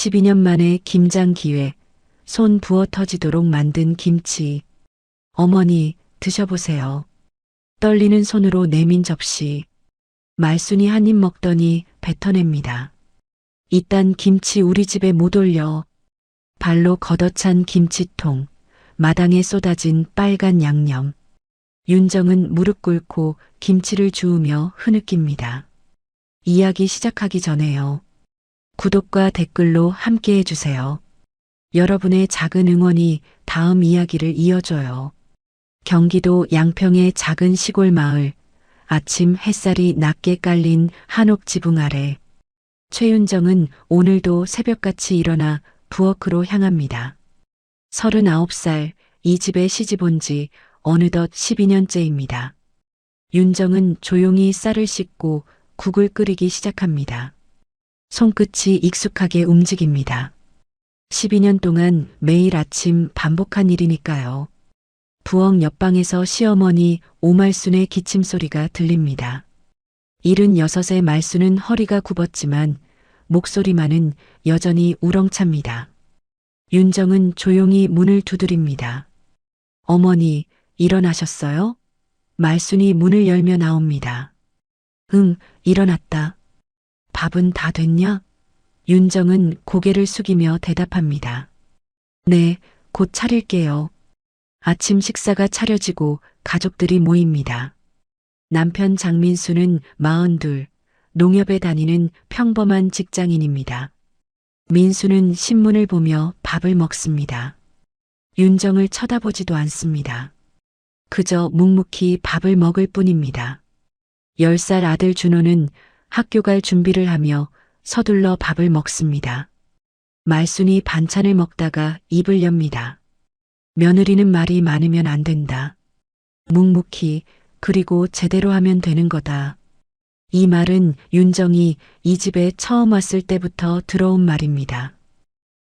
12년 만에 김장 기회, 손 부어 터지도록 만든 김치. 어머니, 드셔보세요. 떨리는 손으로 내민 접시. 말순이 한 입 먹더니 뱉어냅니다. 이딴 김치 우리 집에 못 올려. 발로 걷어찬 김치통, 마당에 쏟아진 빨간 양념. 윤정은 무릎 꿇고 김치를 주우며 흐느낍니다. 이야기 시작하기 전에요. 구독과 댓글로 함께 해주세요. 여러분의 작은 응원이 다음 이야기를 이어줘요. 경기도 양평의 작은 시골 마을, 아침 햇살이 낮게 깔린 한옥 지붕 아래. 최윤정은 오늘도 새벽같이 일어나 부엌으로 향합니다. 39살, 이 집에 시집 온 지 어느덧 12년째입니다. 윤정은 조용히 쌀을 씻고 국을 끓이기 시작합니다. 손끝이 익숙하게 움직입니다. 12년 동안 매일 아침 반복한 일이니까요. 부엌 옆방에서 시어머니 오말순의 기침소리가 들립니다. 76의 말순은 허리가 굽었지만 목소리만은 여전히 우렁찹니다. 윤정은 조용히 문을 두드립니다. 어머니, 일어나셨어요? 말순이 문을 열며 나옵니다. 응, 일어났다. 밥은 다 됐냐? 윤정은 고개를 숙이며 대답합니다. 네, 곧 차릴게요. 아침 식사가 차려지고 가족들이 모입니다. 남편 장민수는 42, 농협에 다니는 평범한 직장인입니다. 민수는 신문을 보며 밥을 먹습니다. 윤정을 쳐다보지도 않습니다. 그저 묵묵히 밥을 먹을 뿐입니다. 10살 아들 준호는 학교 갈 준비를 하며 서둘러 밥을 먹습니다. 말순이 반찬을 먹다가 입을 엽니다. 며느리는 말이 많으면 안 된다. 묵묵히 그리고 제대로 하면 되는 거다. 이 말은 윤정이 이 집에 처음 왔을 때부터 들어온 말입니다.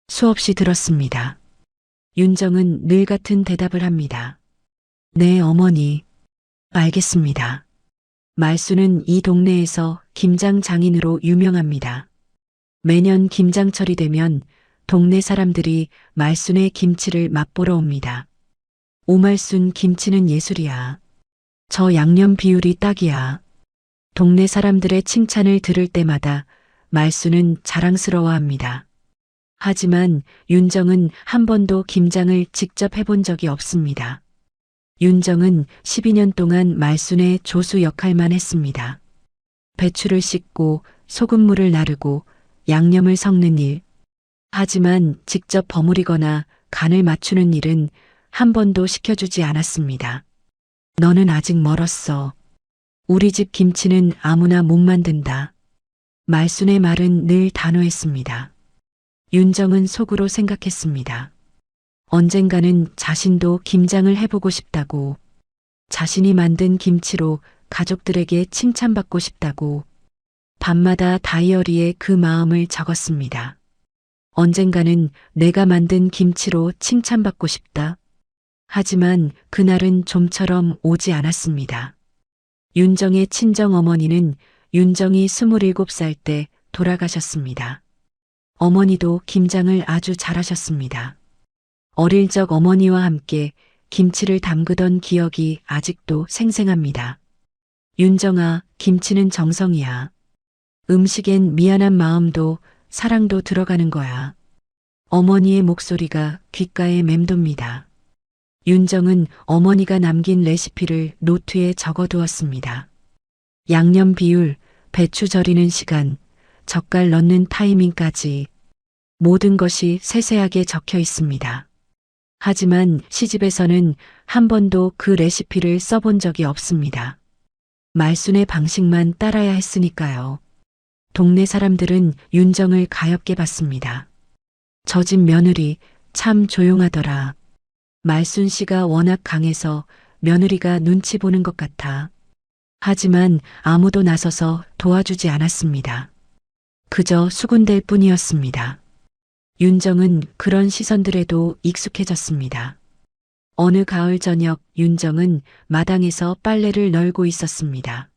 수없이 들었습니다. 윤정은 늘 같은 대답을 합니다. 네, 어머니. 알겠습니다. 말순은 이 동네에서 김장 장인으로 유명합니다. 매년 김장철이 되면 동네 사람들이 말순의 김치를 맛보러 옵니다. 오말순 김치는 예술이야. 저 양념 비율이 딱이야. 동네 사람들의 칭찬을 들을 때마다 말순은 자랑스러워합니다. 하지만 윤정은 한 번도 김장을 직접 해본 적이 없습니다. 윤정은 12년 동안 말순의 조수 역할만 했습니다. 배추를 씻고 소금물을 나르고 양념을 섞는 일. 하지만 직접 버무리거나 간을 맞추는 일은 한 번도 시켜주지 않았습니다. 너는 아직 멀었어. 우리 집 김치는 아무나 못 만든다. 말순의 말은 늘 단호했습니다. 윤정은 속으로 생각했습니다. 언젠가는 자신도 김장을 해보고 싶다고, 자신이 만든 김치로 가족들에게 칭찬받고 싶다고, 밤마다 다이어리에 그 마음을 적었습니다. 언젠가는 내가 만든 김치로 칭찬받고 싶다. 하지만 그날은 좀처럼 오지 않았습니다. 윤정의 친정 어머니는 윤정이 27살 때 돌아가셨습니다. 어머니도 김장을 아주 잘하셨습니다. 어릴 적 어머니와 함께 김치를 담그던 기억이 아직도 생생합니다. 윤정아, 김치는 정성이야. 음식엔 미안한 마음도 사랑도 들어가는 거야. 어머니의 목소리가 귓가에 맴돕니다. 윤정은 어머니가 남긴 레시피를 노트에 적어두었습니다. 양념 비율, 배추 절이는 시간, 젓갈 넣는 타이밍까지 모든 것이 세세하게 적혀 있습니다. 하지만 시집에서는 한 번도 그 레시피를 써본 적이 없습니다. 말순의 방식만 따라야 했으니까요. 동네 사람들은 윤정을 가엾게 봤습니다. 저 집 며느리 참 조용하더라. 말순 씨가 워낙 강해서 며느리가 눈치 보는 것 같아. 하지만 아무도 나서서 도와주지 않았습니다. 그저 수군댈 뿐이었습니다. 윤정은 그런 시선들에도 익숙해졌습니다. 어느 가을 저녁 윤정은 마당에서 빨래를 널고 있었습니다.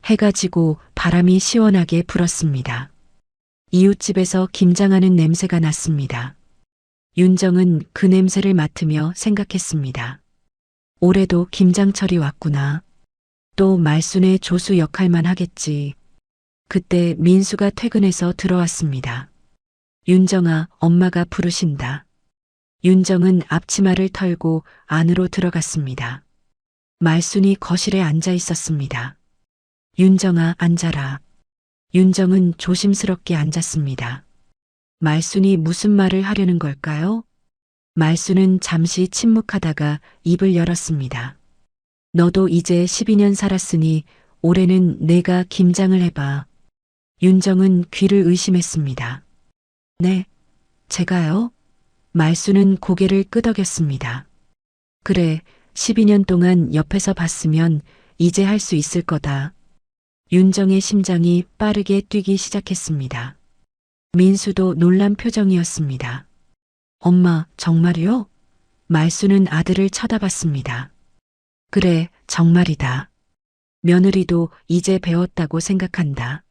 해가 지고 바람이 시원하게 불었습니다. 이웃집에서 김장하는 냄새가 났습니다. 윤정은 그 냄새를 맡으며 생각했습니다. 올해도 김장철이 왔구나. 또 말순의 조수 역할만 하겠지. 그때 민수가 퇴근해서 들어왔습니다. 윤정아, 엄마가 부르신다. 윤정은 앞치마를 털고 안으로 들어갔습니다. 말순이 거실에 앉아 있었습니다. 윤정아, 앉아라. 윤정은 조심스럽게 앉았습니다. 말순이 무슨 말을 하려는 걸까요? 말순은 잠시 침묵하다가 입을 열었습니다. 너도 이제 12년 살았으니 올해는 내가 김장을 해봐. 윤정은 귀를 의심했습니다. 네, 제가요? 말순은 고개를 끄덕였습니다. 그래, 12년 동안 옆에서 봤으면 이제 할 수 있을 거다. 윤정의 심장이 빠르게 뛰기 시작했습니다. 민수도 놀란 표정이었습니다. 엄마, 정말이요? 말순은 아들을 쳐다봤습니다. 그래, 정말이다. 며느리도 이제 배웠다고 생각한다.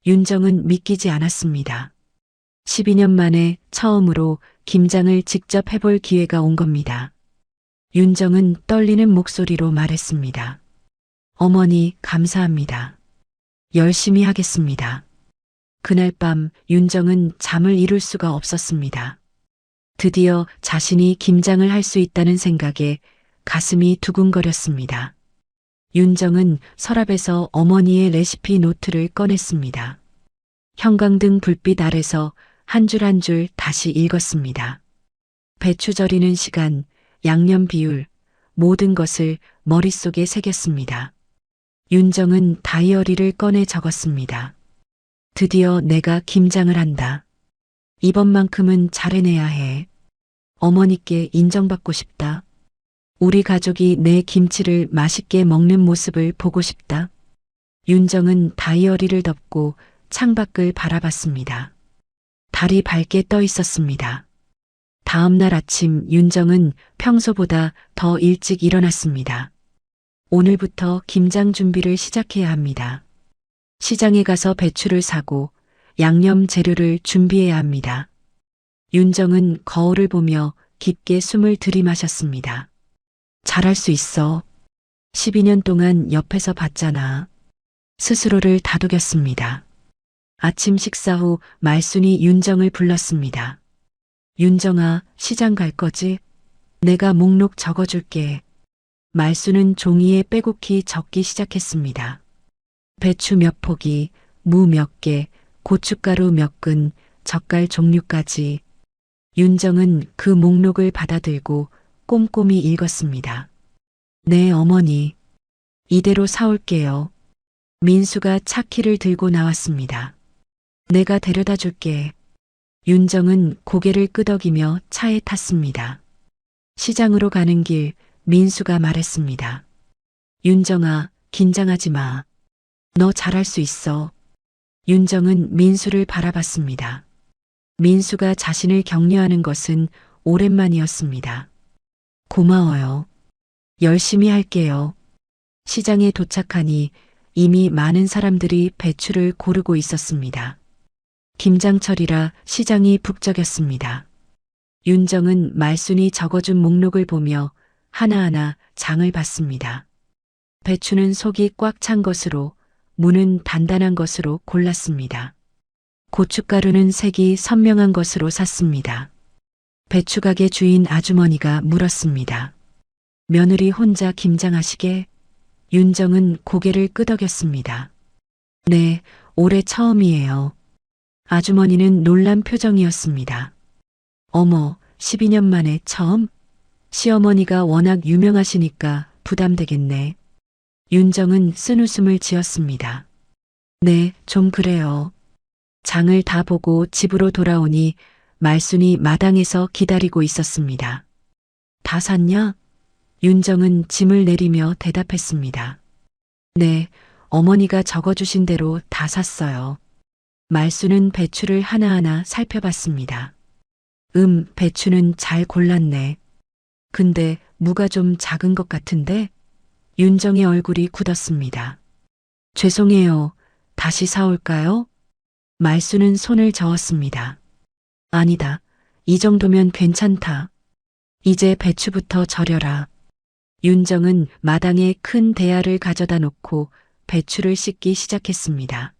윤정은 믿기지 않았습니다. 12년 만에 처음으로 김장을 직접 해볼 기회가 온 겁니다. 윤정은 떨리는 목소리로 말했습니다. 어머니, 감사합니다. 열심히 하겠습니다. 그날 밤 윤정은 잠을 이룰 수가 없었습니다. 드디어 자신이 김장을 할 수 있다는 생각에 가슴이 두근거렸습니다. 윤정은 서랍에서 어머니의 레시피 노트를 꺼냈습니다. 형광등 불빛 아래서 한 줄 한 줄 다시 읽었습니다. 배추 절이는 시간, 양념 비율, 모든 것을 머릿속에 새겼습니다. 윤정은 다이어리를 꺼내 적었습니다. 드디어 내가 김장을 한다. 이번만큼은 잘해내야 해. 어머니께 인정받고 싶다. 우리 가족이 내 김치를 맛있게 먹는 모습을 보고 싶다. 윤정은 다이어리를 덮고 창밖을 바라봤습니다. 달이 밝게 떠 있었습니다. 다음 날 아침 윤정은 평소보다 더 일찍 일어났습니다. 오늘부터 김장 준비를 시작해야 합니다. 시장에 가서 배추를 사고 양념 재료를 준비해야 합니다. 윤정은 거울을 보며 깊게 숨을 들이마셨습니다. 잘할 수 있어. 12년 동안 옆에서 봤잖아. 스스로를 다독였습니다. 아침 식사 후 말순이 윤정을 불렀습니다. 윤정아, 시장 갈 거지? 내가 목록 적어줄게. 말순은 종이에 빼곡히 적기 시작했습니다. 배추 몇 포기, 무 몇 개, 고춧가루 몇 근, 젓갈 종류까지. 윤정은 그 목록을 받아들고 꼼꼼히 읽었습니다. 네, 어머니. 이대로 사올게요. 민수가 차 키를 들고 나왔습니다. 내가 데려다 줄게. 윤정은 고개를 끄덕이며 차에 탔습니다. 시장으로 가는 길 민수가 말했습니다. 윤정아, 긴장하지 마. 너 잘할 수 있어. 윤정은 민수를 바라봤습니다. 민수가 자신을 격려하는 것은 오랜만이었습니다. 고마워요. 열심히 할게요. 시장에 도착하니 이미 많은 사람들이 배추를 고르고 있었습니다. 김장철이라 시장이 북적였습니다. 윤정은 말순이 적어준 목록을 보며 하나하나 장을 봤습니다. 배추는 속이 꽉 찬 것으로, 무는 단단한 것으로 골랐습니다. 고춧가루는 색이 선명한 것으로 샀습니다. 배추가게 주인 아주머니가 물었습니다. 며느리 혼자 김장하시게? 윤정은 고개를 끄덕였습니다. 네, 올해 처음이에요. 아주머니는 놀란 표정이었습니다. 어머, 12년 만에 처음? 시어머니가 워낙 유명하시니까 부담되겠네. 윤정은 쓴웃음을 지었습니다. 네, 좀 그래요. 장을 다 보고 집으로 돌아오니 말순이 마당에서 기다리고 있었습니다. 다 샀냐? 윤정은 짐을 내리며 대답했습니다. 네, 어머니가 적어주신 대로 다 샀어요. 말순은 배추를 하나하나 살펴봤습니다. 배추는 잘 골랐네. 근데 무가 좀 작은 것 같은데? 윤정의 얼굴이 굳었습니다. 죄송해요. 다시 사올까요? 말수는 손을 저었습니다. 아니다. 이 정도면 괜찮다. 이제 배추부터 절여라. 윤정은 마당에 큰 대야를 가져다 놓고 배추를 씻기 시작했습니다.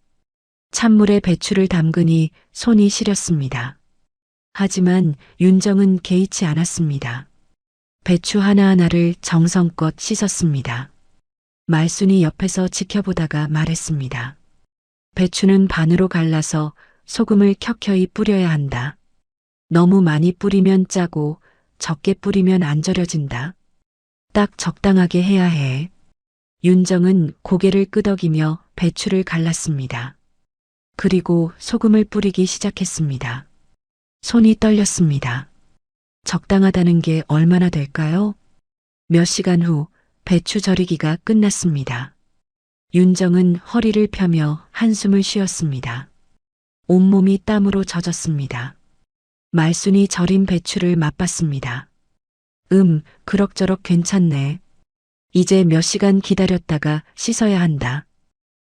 찬물에 배추를 담그니 손이 시렸습니다. 하지만 윤정은 개의치 않았습니다. 배추 하나하나를 정성껏 씻었습니다. 말순이 옆에서 지켜보다가 말했습니다. 배추는 반으로 갈라서 소금을 켜켜이 뿌려야 한다. 너무 많이 뿌리면 짜고 적게 뿌리면 안 절여진다. 딱 적당하게 해야 해. 윤정은 고개를 끄덕이며 배추를 갈랐습니다. 그리고 소금을 뿌리기 시작했습니다. 손이 떨렸습니다. 적당하다는 게 얼마나 될까요? 몇 시간 후 배추 절이기가 끝났습니다. 윤정은 허리를 펴며 한숨을 쉬었습니다. 온몸이 땀으로 젖었습니다. 말순이 절인 배추를 맛봤습니다. 그럭저럭 괜찮네. 이제 몇 시간 기다렸다가 씻어야 한다.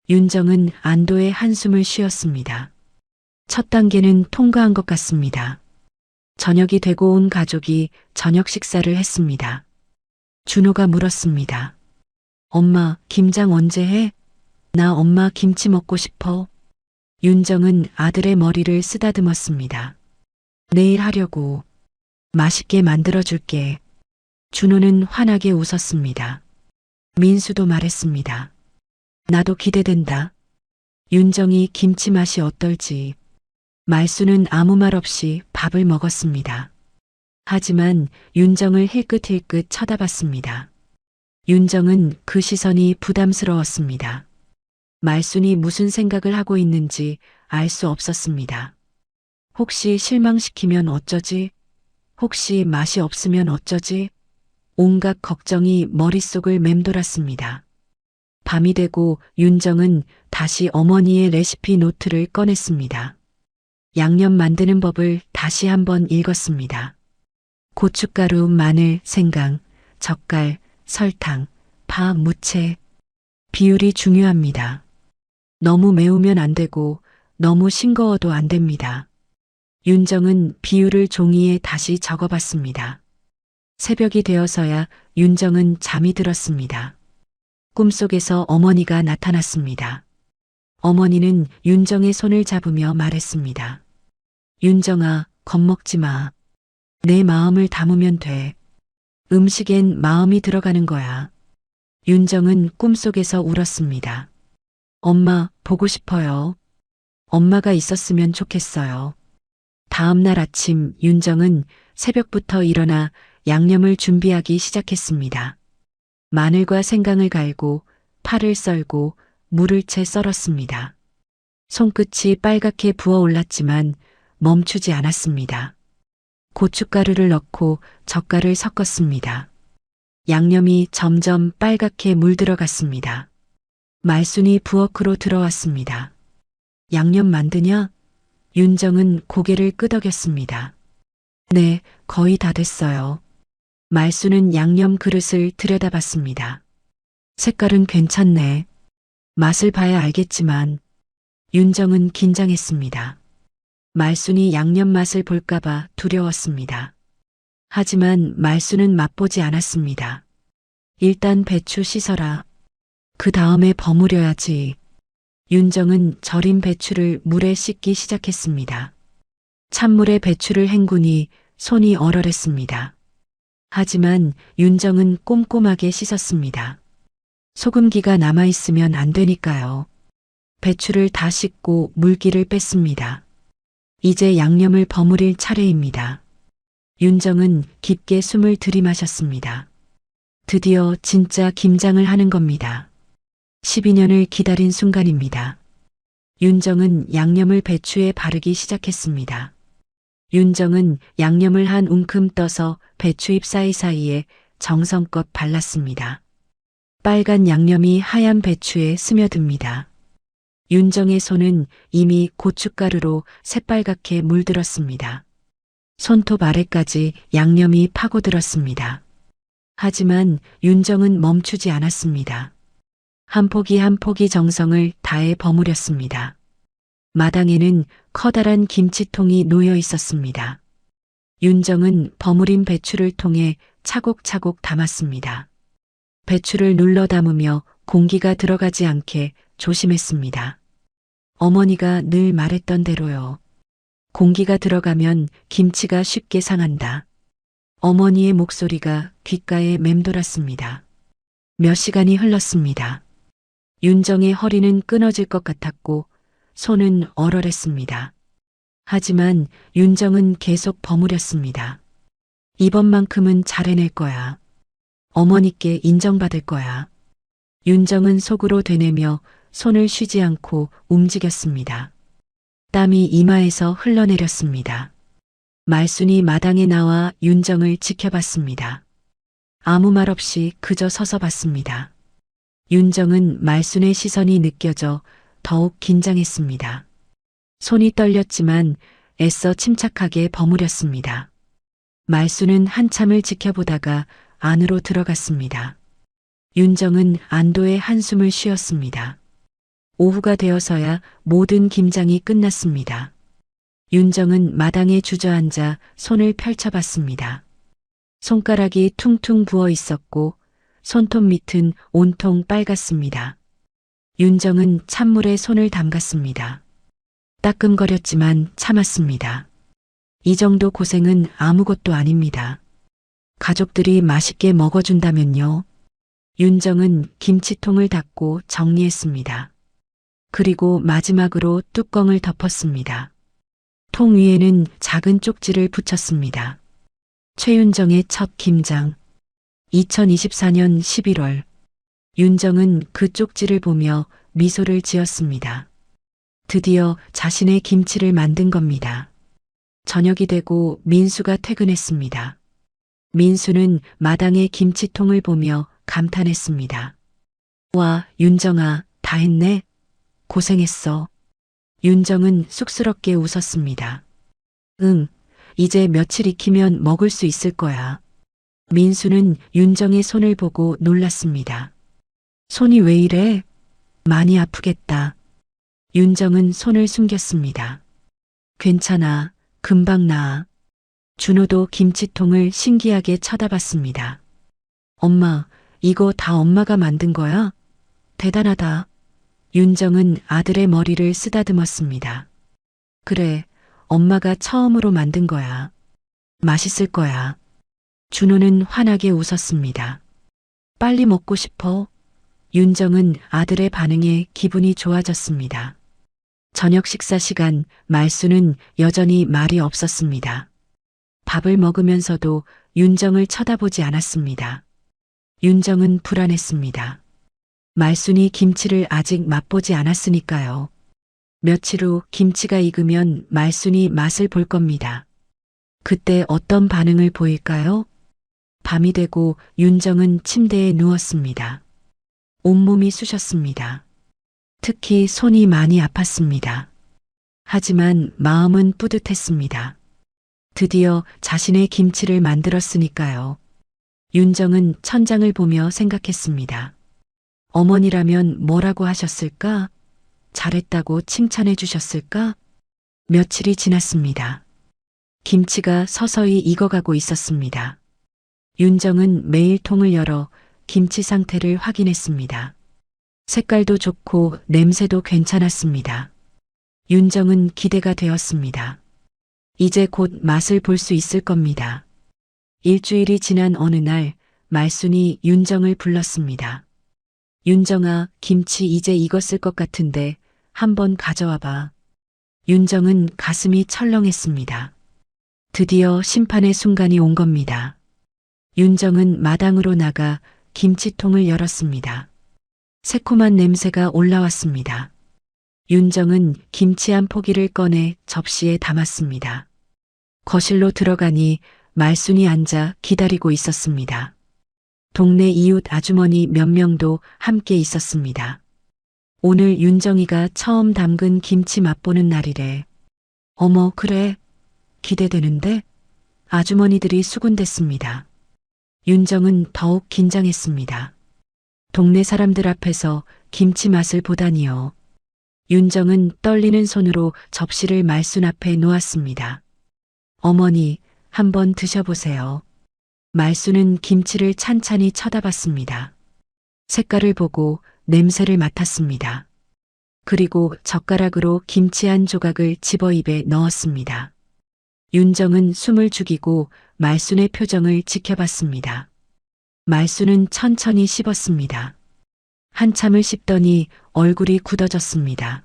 윤정은 안도의 한숨을 쉬었습니다. 첫 단계는 통과한 것 같습니다. 저녁이 되고 온 가족이 저녁 식사를 했습니다. 준호가 물었습니다. 엄마, 김장 언제 해? 나 엄마 김치 먹고 싶어. 윤정은 아들의 머리를 쓰다듬었습니다. 내일 하려고. 맛있게 만들어줄게. 준호는 환하게 웃었습니다. 민수도 말했습니다. 나도 기대된다. 윤정이 김치 맛이 어떨지. 말수는 아무 말 없이 밥을 먹었습니다. 하지만 윤정을 힐끗힐끗 쳐다봤습니다. 윤정은 그 시선이 부담스러웠습니다. 말순이 무슨 생각을 하고 있는지 알 수 없었습니다. 혹시 실망시키면 어쩌지? 혹시 맛이 없으면 어쩌지? 온갖 걱정이 머릿속을 맴돌았습니다. 밤이 되고 윤정은 다시 어머니의 레시피 노트를 꺼냈습니다. 양념 만드는 법을 다시 한번 읽었습니다. 고춧가루, 마늘, 생강, 젓갈, 설탕, 파, 무채. 비율이 중요합니다. 너무 매우면 안 되고 너무 싱거워도 안 됩니다. 윤정은 비율을 종이에 다시 적어봤습니다. 새벽이 되어서야 윤정은 잠이 들었습니다. 꿈속에서 어머니가 나타났습니다. 어머니는 윤정의 손을 잡으며 말했습니다. 윤정아, 겁먹지 마. 내 마음을 담으면 돼. 음식엔 마음이 들어가는 거야. 윤정은 꿈속에서 울었습니다. 엄마, 보고 싶어요. 엄마가 있었으면 좋겠어요. 다음 날 아침 윤정은 새벽부터 일어나 양념을 준비하기 시작했습니다. 마늘과 생강을 갈고 파를 썰고 물을 채 썰었습니다. 손끝이 빨갛게 부어올랐지만 멈추지 않았습니다. 고춧가루를 넣고 젓갈을 섞었습니다. 양념이 점점 빨갛게 물들어갔습니다. 말순이 부엌으로 들어왔습니다. 양념 만드냐? 윤정은 고개를 끄덕였습니다. 네, 거의 다 됐어요. 말순은 양념 그릇을 들여다봤습니다. 색깔은 괜찮네. 맛을 봐야 알겠지만 윤정은 긴장했습니다. 말순이 양념 맛을 볼까봐 두려웠습니다. 하지만 말순은 맛보지 않았습니다. 일단 배추 씻어라. 그 다음에 버무려야지. 윤정은 절인 배추를 물에 씻기 시작했습니다. 찬물에 배추를 헹구니 손이 얼얼했습니다. 하지만 윤정은 꼼꼼하게 씻었습니다. 소금기가 남아있으면 안 되니까요. 배추를 다 씻고 물기를 뺐습니다. 이제 양념을 버무릴 차례입니다. 윤정은 깊게 숨을 들이마셨습니다. 드디어 진짜 김장을 하는 겁니다. 12년을 기다린 순간입니다. 윤정은 양념을 배추에 바르기 시작했습니다. 윤정은 양념을 한 움큼 떠서 배추잎 사이사이에 정성껏 발랐습니다. 빨간 양념이 하얀 배추에 스며듭니다. 윤정의 손은 이미 고춧가루로 새빨갛게 물들었습니다. 손톱 아래까지 양념이 파고들었습니다. 하지만 윤정은 멈추지 않았습니다. 한 포기 한 포기 정성을 다해 버무렸습니다. 마당에는 커다란 김치통이 놓여 있었습니다. 윤정은 버무린 배추를 통해 차곡차곡 담았습니다. 배추를 눌러 담으며 공기가 들어가지 않게 조심했습니다. 어머니가 늘 말했던 대로요. 공기가 들어가면 김치가 쉽게 상한다. 어머니의 목소리가 귓가에 맴돌았습니다. 몇 시간이 흘렀습니다. 윤정의 허리는 끊어질 것 같았고 손은 얼얼했습니다. 하지만 윤정은 계속 버무렸습니다. 이번만큼은 잘해낼 거야. 어머니께 인정받을 거야. 윤정은 속으로 되뇌며 손을 쉬지 않고 움직였습니다. 땀이 이마에서 흘러내렸습니다. 말순이 마당에 나와 윤정을 지켜봤습니다. 아무 말 없이 그저 서서 봤습니다. 윤정은 말순의 시선이 느껴져 더욱 긴장했습니다. 손이 떨렸지만 애써 침착하게 버무렸습니다. 말순은 한참을 지켜보다가 안으로 들어갔습니다. 윤정은 안도의 한숨을 쉬었습니다. 오후가 되어서야 모든 김장이 끝났습니다. 윤정은 마당에 주저앉아 손을 펼쳐봤습니다. 손가락이 퉁퉁 부어 있었고 손톱 밑은 온통 빨갛습니다. 윤정은 찬물에 손을 담갔습니다. 따끔거렸지만 참았습니다. 이 정도 고생은 아무것도 아닙니다. 가족들이 맛있게 먹어준다면요. 윤정은 김치통을 닫고 정리했습니다. 그리고 마지막으로 뚜껑을 덮었습니다. 통 위에는 작은 쪽지를 붙였습니다. 최윤정의 첫 김장. 2024년 11월. 윤정은 그 쪽지를 보며 미소를 지었습니다. 드디어 자신의 김치를 만든 겁니다. 저녁이 되고 민수가 퇴근했습니다. 민수는 마당의 김치통을 보며 감탄했습니다. 와, 윤정아, 다 했네. 고생했어. 윤정은 쑥스럽게 웃었습니다. 응, 이제 며칠 익히면 먹을 수 있을 거야. 민수는 윤정의 손을 보고 놀랐습니다. 손이 왜 이래? 많이 아프겠다. 윤정은 손을 숨겼습니다. 괜찮아, 금방 나아. 준호도 김치통을 신기하게 쳐다봤습니다. 엄마, 이거 다 엄마가 만든 거야? 대단하다. 윤정은 아들의 머리를 쓰다듬었습니다. 그래, 엄마가 처음으로 만든 거야. 맛있을 거야. 준호는 환하게 웃었습니다. 빨리 먹고 싶어. 윤정은 아들의 반응에 기분이 좋아졌습니다. 저녁 식사 시간 말수는 여전히 말이 없었습니다. 밥을 먹으면서도 윤정을 쳐다보지 않았습니다. 윤정은 불안했습니다. 말순이 김치를 아직 맛보지 않았으니까요. 며칠 후 김치가 익으면 말순이 맛을 볼 겁니다. 그때 어떤 반응을 보일까요? 밤이 되고 윤정은 침대에 누웠습니다. 온몸이 쑤셨습니다. 특히 손이 많이 아팠습니다. 하지만 마음은 뿌듯했습니다. 드디어 자신의 김치를 만들었으니까요. 윤정은 천장을 보며 생각했습니다. 어머니라면 뭐라고 하셨을까? 잘했다고 칭찬해 주셨을까? 며칠이 지났습니다. 김치가 서서히 익어가고 있었습니다. 윤정은 매일 통을 열어 김치 상태를 확인했습니다. 색깔도 좋고 냄새도 괜찮았습니다. 윤정은 기대가 되었습니다. 이제 곧 맛을 볼 수 있을 겁니다. 일주일이 지난 어느 날 말순이 윤정을 불렀습니다. 윤정아, 김치 이제 익었을 것 같은데 한번 가져와 봐. 윤정은 가슴이 철렁했습니다. 드디어 심판의 순간이 온 겁니다. 윤정은 마당으로 나가 김치통을 열었습니다. 새콤한 냄새가 올라왔습니다. 윤정은 김치 한 포기를 꺼내 접시에 담았습니다. 거실로 들어가니 말순이 앉아 기다리고 있었습니다. 동네 이웃 아주머니 몇 명도 함께 있었습니다. 오늘 윤정이가 처음 담근 김치 맛보는 날이래. 어머, 그래. 기대되는데? 아주머니들이 수군댔습니다. 윤정은 더욱 긴장했습니다. 동네 사람들 앞에서 김치 맛을 보다니요. 윤정은 떨리는 손으로 접시를 말순 앞에 놓았습니다. 어머니, 한번 드셔보세요. 말순은 김치를 찬찬히 쳐다봤습니다. 색깔을 보고 냄새를 맡았습니다. 그리고 젓가락으로 김치 한 조각을 집어 입에 넣었습니다. 윤정은 숨을 죽이고 말순의 표정을 지켜봤습니다. 말순은 천천히 씹었습니다. 한참을 씹더니 얼굴이 굳어졌습니다.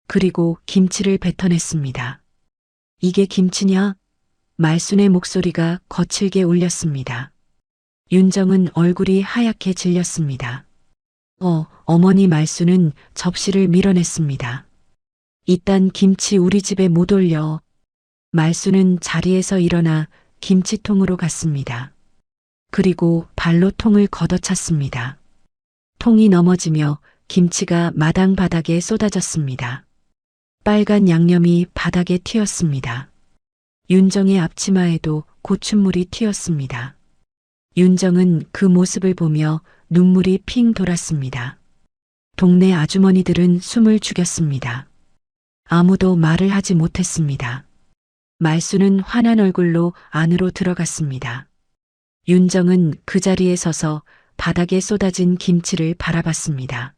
그리고 김치를 뱉어냈습니다. 이게 김치냐? 말순의 목소리가 거칠게 울렸습니다. 윤정은 얼굴이 하얗게 질렸습니다. 어머니 말순은 접시를 밀어냈습니다. 이딴 김치 우리 집에 못 올려. 말순은 자리에서 일어나 김치통으로 갔습니다. 그리고 발로 통을 걷어찼습니다. 통이 넘어지며 김치가 마당 바닥에 쏟아졌습니다. 빨간 양념이 바닥에 튀었습니다. 윤정의 앞치마에도 고춧물이 튀었습니다. 윤정은 그 모습을 보며 눈물이 핑 돌았습니다. 동네 아주머니들은 숨을 죽였습니다. 아무도 말을 하지 못했습니다. 말순은 화난 얼굴로 안으로 들어갔습니다. 윤정은 그 자리에 서서 바닥에 쏟아진 김치를 바라봤습니다.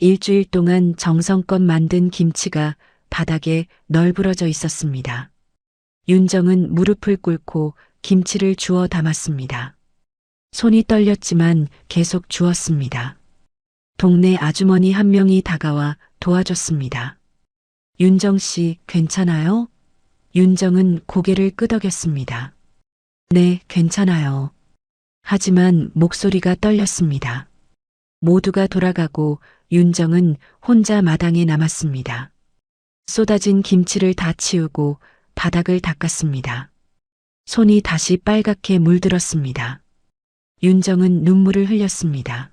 일주일 동안 정성껏 만든 김치가 바닥에 널브러져 있었습니다. 윤정은 무릎을 꿇고 김치를 주워 담았습니다. 손이 떨렸지만 계속 주었습니다. 동네 아주머니 한 명이 다가와 도와줬습니다. 윤정 씨, 괜찮아요? 윤정은 고개를 끄덕였습니다. 네, 괜찮아요. 하지만 목소리가 떨렸습니다. 모두가 돌아가고 윤정은 혼자 마당에 남았습니다. 쏟아진 김치를 다 치우고 바닥을 닦았습니다. 손이 다시 빨갛게 물들었습니다. 윤정은 눈물을 흘렸습니다.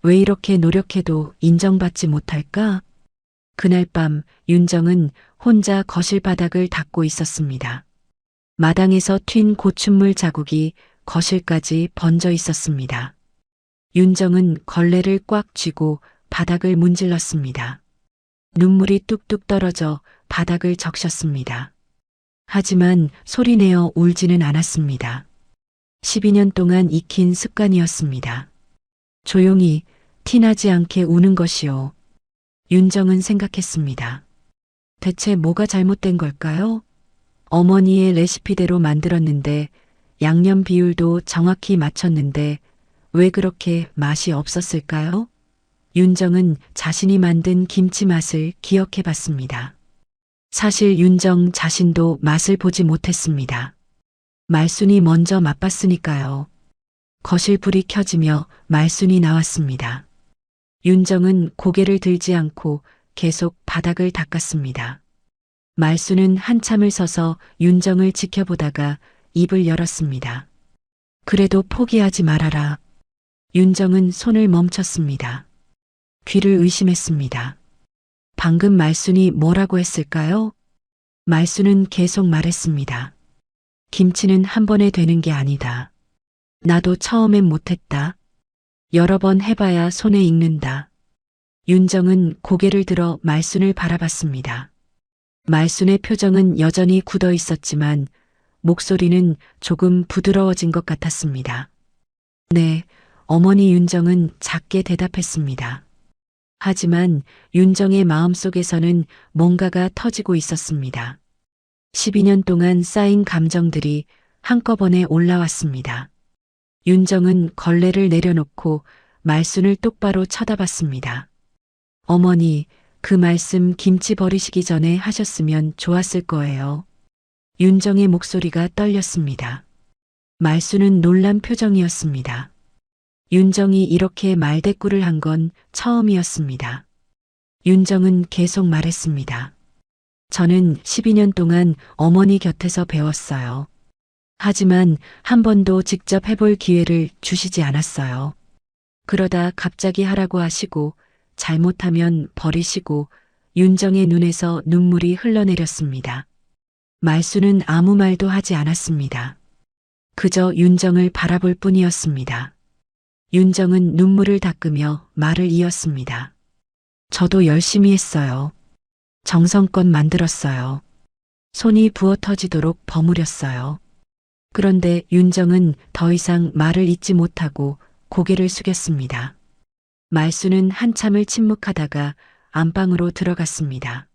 왜 이렇게 노력해도 인정받지 못할까? 그날 밤 윤정은 혼자 거실 바닥을 닦고 있었습니다. 마당에서 튄 고춧물 자국이 거실까지 번져 있었습니다. 윤정은 걸레를 꽉 쥐고 바닥을 문질렀습니다. 눈물이 뚝뚝 떨어져 바닥을 적셨습니다. 하지만 소리내어 울지는 않았습니다. 12년 동안 익힌 습관이었습니다. 조용히 티나지 않게 우는 것이요. 윤정은 생각했습니다. 대체 뭐가 잘못된 걸까요? 어머니의 레시피대로 만들었는데 양념 비율도 정확히 맞췄는데 왜 그렇게 맛이 없었을까요? 윤정은 자신이 만든 김치 맛을 기억해 봤습니다. 사실 윤정 자신도 맛을 보지 못했습니다. 말순이 먼저 맛봤으니까요. 거실 불이 켜지며 말순이 나왔습니다. 윤정은 고개를 들지 않고 계속 바닥을 닦았습니다. 말순은 한참을 서서 윤정을 지켜보다가 입을 열었습니다. 그래도 포기하지 말아라. 윤정은 손을 멈췄습니다. 귀를 의심했습니다. 방금 말순이 뭐라고 했을까요? 말순은 계속 말했습니다. 김치는 한 번에 되는 게 아니다. 나도 처음엔 못했다. 여러 번 해봐야 손에 익는다. 윤정은 고개를 들어 말순을 바라봤습니다. 말순의 표정은 여전히 굳어 있었지만 목소리는 조금 부드러워진 것 같았습니다. 네, 어머니. 윤정은 작게 대답했습니다. 하지만 윤정의 마음속에서는 뭔가가 터지고 있었습니다. 12년 동안 쌓인 감정들이 한꺼번에 올라왔습니다. 윤정은 걸레를 내려놓고 말순을 똑바로 쳐다봤습니다. 어머니, 그 말씀 김치 버리시기 전에 하셨으면 좋았을 거예요. 윤정의 목소리가 떨렸습니다. 말순은 놀란 표정이었습니다. 윤정이 이렇게 말대꾸를 한 건 처음이었습니다. 윤정은 계속 말했습니다. 저는 12년 동안 어머니 곁에서 배웠어요. 하지만 한 번도 직접 해볼 기회를 주시지 않았어요. 그러다 갑자기 하라고 하시고 잘못하면 버리시고 윤정의 눈에서 눈물이 흘러내렸습니다. 말순은 아무 말도 하지 않았습니다. 그저 윤정을 바라볼 뿐이었습니다. 윤정은 눈물을 닦으며 말을 이었습니다. 저도 열심히 했어요. 정성껏 만들었어요. 손이 부어 터지도록 버무렸어요. 그런데 윤정은 더 이상 말을 잇지 못하고 고개를 숙였습니다. 말수는 한참을 침묵하다가 안방으로 들어갔습니다.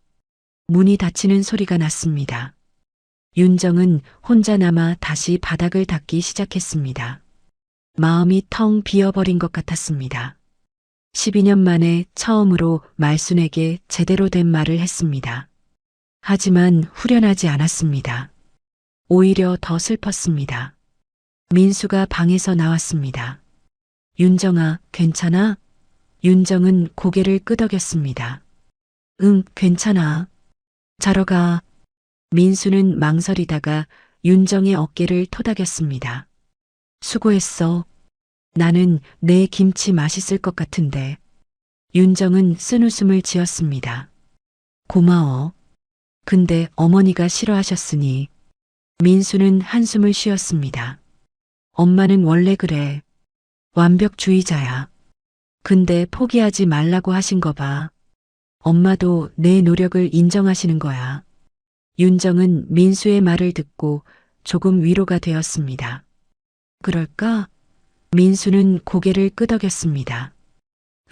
문이 닫히는 소리가 났습니다. 윤정은 혼자 남아 다시 바닥을 닦기 시작했습니다. 마음이 텅 비어버린 것 같았습니다. 12년 만에 처음으로 말순에게 제대로 된 말을 했습니다. 하지만 후련하지 않았습니다. 오히려 더 슬펐습니다. 민수가 방에서 나왔습니다. 윤정아, 괜찮아? 윤정은 고개를 끄덕였습니다. 응, 괜찮아. 자러 가. 민수는 망설이다가 윤정의 어깨를 토닥였습니다. 수고했어. 나는 내 김치 맛있을 것 같은데. 윤정은 쓴웃음을 지었습니다. 고마워. 근데 어머니가 싫어하셨으니. 민수는 한숨을 쉬었습니다. 엄마는 원래 그래. 완벽주의자야. 근데 포기하지 말라고 하신 거 봐. 엄마도 내 노력을 인정하시는 거야. 윤정은 민수의 말을 듣고 조금 위로가 되었습니다. 그럴까? 민수는 고개를 끄덕였습니다.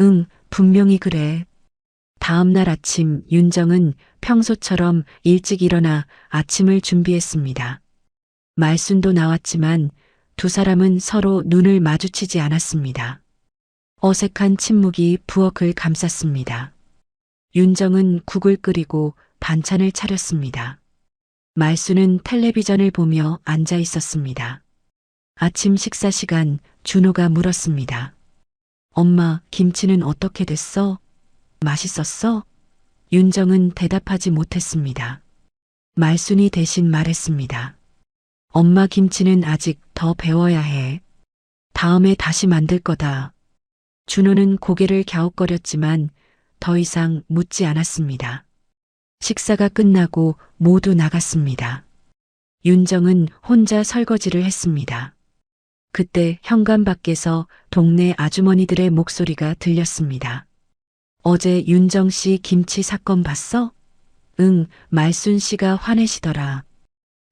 응, 분명히 그래. 다음 날 아침 윤정은 평소처럼 일찍 일어나 아침을 준비했습니다. 말순도 나왔지만 두 사람은 서로 눈을 마주치지 않았습니다. 어색한 침묵이 부엌을 감쌌습니다. 윤정은 국을 끓이고 반찬을 차렸습니다. 말수는 텔레비전을 보며 앉아 있었습니다. 아침 식사 시간 준호가 물었습니다. 엄마, 김치는 어떻게 됐어? 맛있었어? 윤정은 대답하지 못했습니다. 말순이 대신 말했습니다. 엄마 김치는 아직 더 배워야 해. 다음에 다시 만들 거다. 준호는 고개를 갸웃거렸지만 더 이상 묻지 않았습니다. 식사가 끝나고 모두 나갔습니다. 윤정은 혼자 설거지를 했습니다. 그때 현관 밖에서 동네 아주머니들의 목소리가 들렸습니다. 어제 윤정 씨 김치 사건 봤어? 응, 말순 씨가 화내시더라.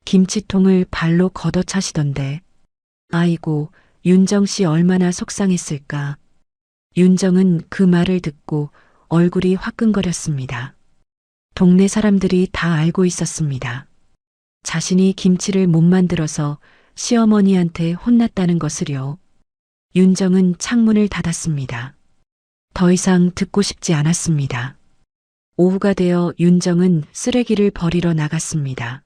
김치통을 발로 걷어차시던데. 아이고, 윤정 씨 얼마나 속상했을까. 윤정은 그 말을 듣고 얼굴이 화끈거렸습니다. 동네 사람들이 다 알고 있었습니다. 자신이 김치를 못 만들어서 시어머니한테 혼났다는 것을요. 윤정은 창문을 닫았습니다. 더 이상 듣고 싶지 않았습니다. 오후가 되어 윤정은 쓰레기를 버리러 나갔습니다.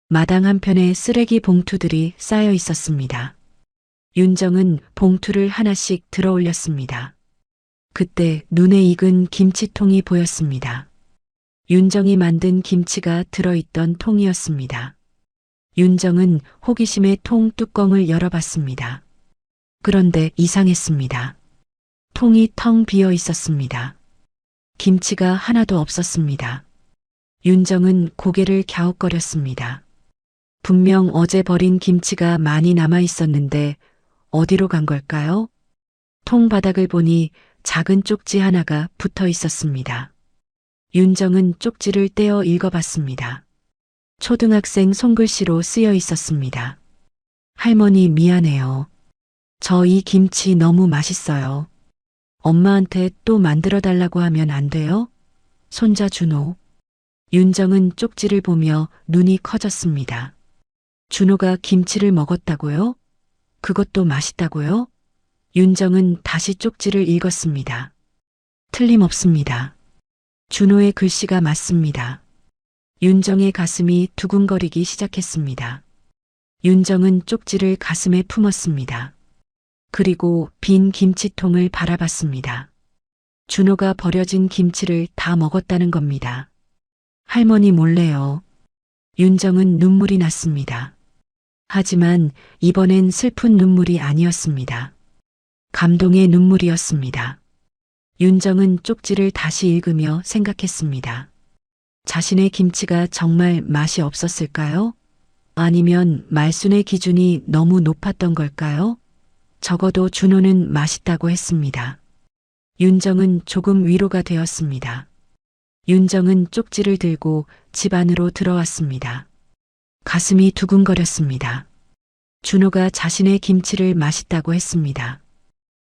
마당 한편에 쓰레기 봉투들이 쌓여 있었습니다. 윤정은 봉투를 하나씩 들어 올렸습니다. 그때 눈에 익은 김치통이 보였습니다. 윤정이 만든 김치가 들어있던 통이었습니다. 윤정은 호기심에 통 뚜껑을 열어봤습니다. 그런데 이상했습니다. 통이 텅 비어 있었습니다. 김치가 하나도 없었습니다. 윤정은 고개를 갸웃거렸습니다. 분명 어제 버린 김치가 많이 남아 있었는데 어디로 간 걸까요? 통 바닥을 보니 작은 쪽지 하나가 붙어 있었습니다. 윤정은 쪽지를 떼어 읽어봤습니다. 초등학생 손글씨로 쓰여 있었습니다. 할머니 미안해요. 저 이 김치 너무 맛있어요. 엄마한테 또 만들어 달라고 하면 안 돼요? 손자 준호. 윤정은 쪽지를 보며 눈이 커졌습니다. 준호가 김치를 먹었다고요? 그것도 맛있다고요? 윤정은 다시 쪽지를 읽었습니다. 틀림없습니다. 준호의 글씨가 맞습니다. 윤정의 가슴이 두근거리기 시작했습니다. 윤정은 쪽지를 가슴에 품었습니다. 그리고 빈 김치통을 바라봤습니다. 준호가 버려진 김치를 다 먹었다는 겁니다. 할머니 몰래요. 윤정은 눈물이 났습니다. 하지만 이번엔 슬픈 눈물이 아니었습니다. 감동의 눈물이었습니다. 윤정은 쪽지를 다시 읽으며 생각했습니다. 자신의 김치가 정말 맛이 없었을까요? 아니면 말순의 기준이 너무 높았던 걸까요? 적어도 준호는 맛있다고 했습니다. 윤정은 조금 위로가 되었습니다. 윤정은 쪽지를 들고 집 안으로 들어왔습니다. 가슴이 두근거렸습니다. 준호가 자신의 김치를 맛있다고 했습니다.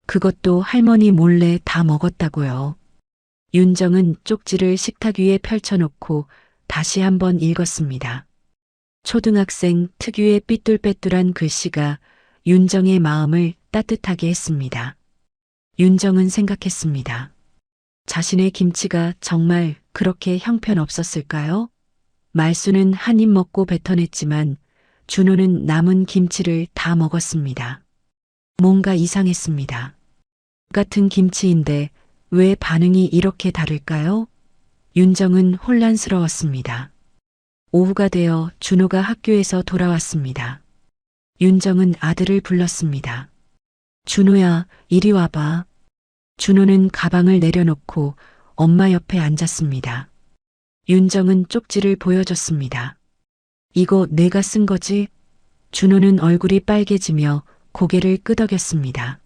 그것도 할머니 몰래 다 먹었다고요. 윤정은 쪽지를 식탁 위에 펼쳐놓고 다시 한번 읽었습니다. 초등학생 특유의 삐뚤빼뚤한 글씨가 윤정의 마음을 따뜻하게 했습니다. 윤정은 생각했습니다. 자신의 김치가 정말 그렇게 형편없었을까요? 말수는 한 입 먹고 뱉어냈지만 준호는 남은 김치를 다 먹었습니다. 뭔가 이상했습니다. 같은 김치인데 왜 반응이 이렇게 다를까요? 윤정은 혼란스러웠습니다. 오후가 되어 준호가 학교에서 돌아왔습니다. 윤정은 아들을 불렀습니다. 준호야, 이리 와봐. 준호는 가방을 내려놓고 엄마 옆에 앉았습니다. 윤정은 쪽지를 보여줬습니다. 이거 내가 쓴 거지? 준호는 얼굴이 빨개지며 고개를 끄덕였습니다.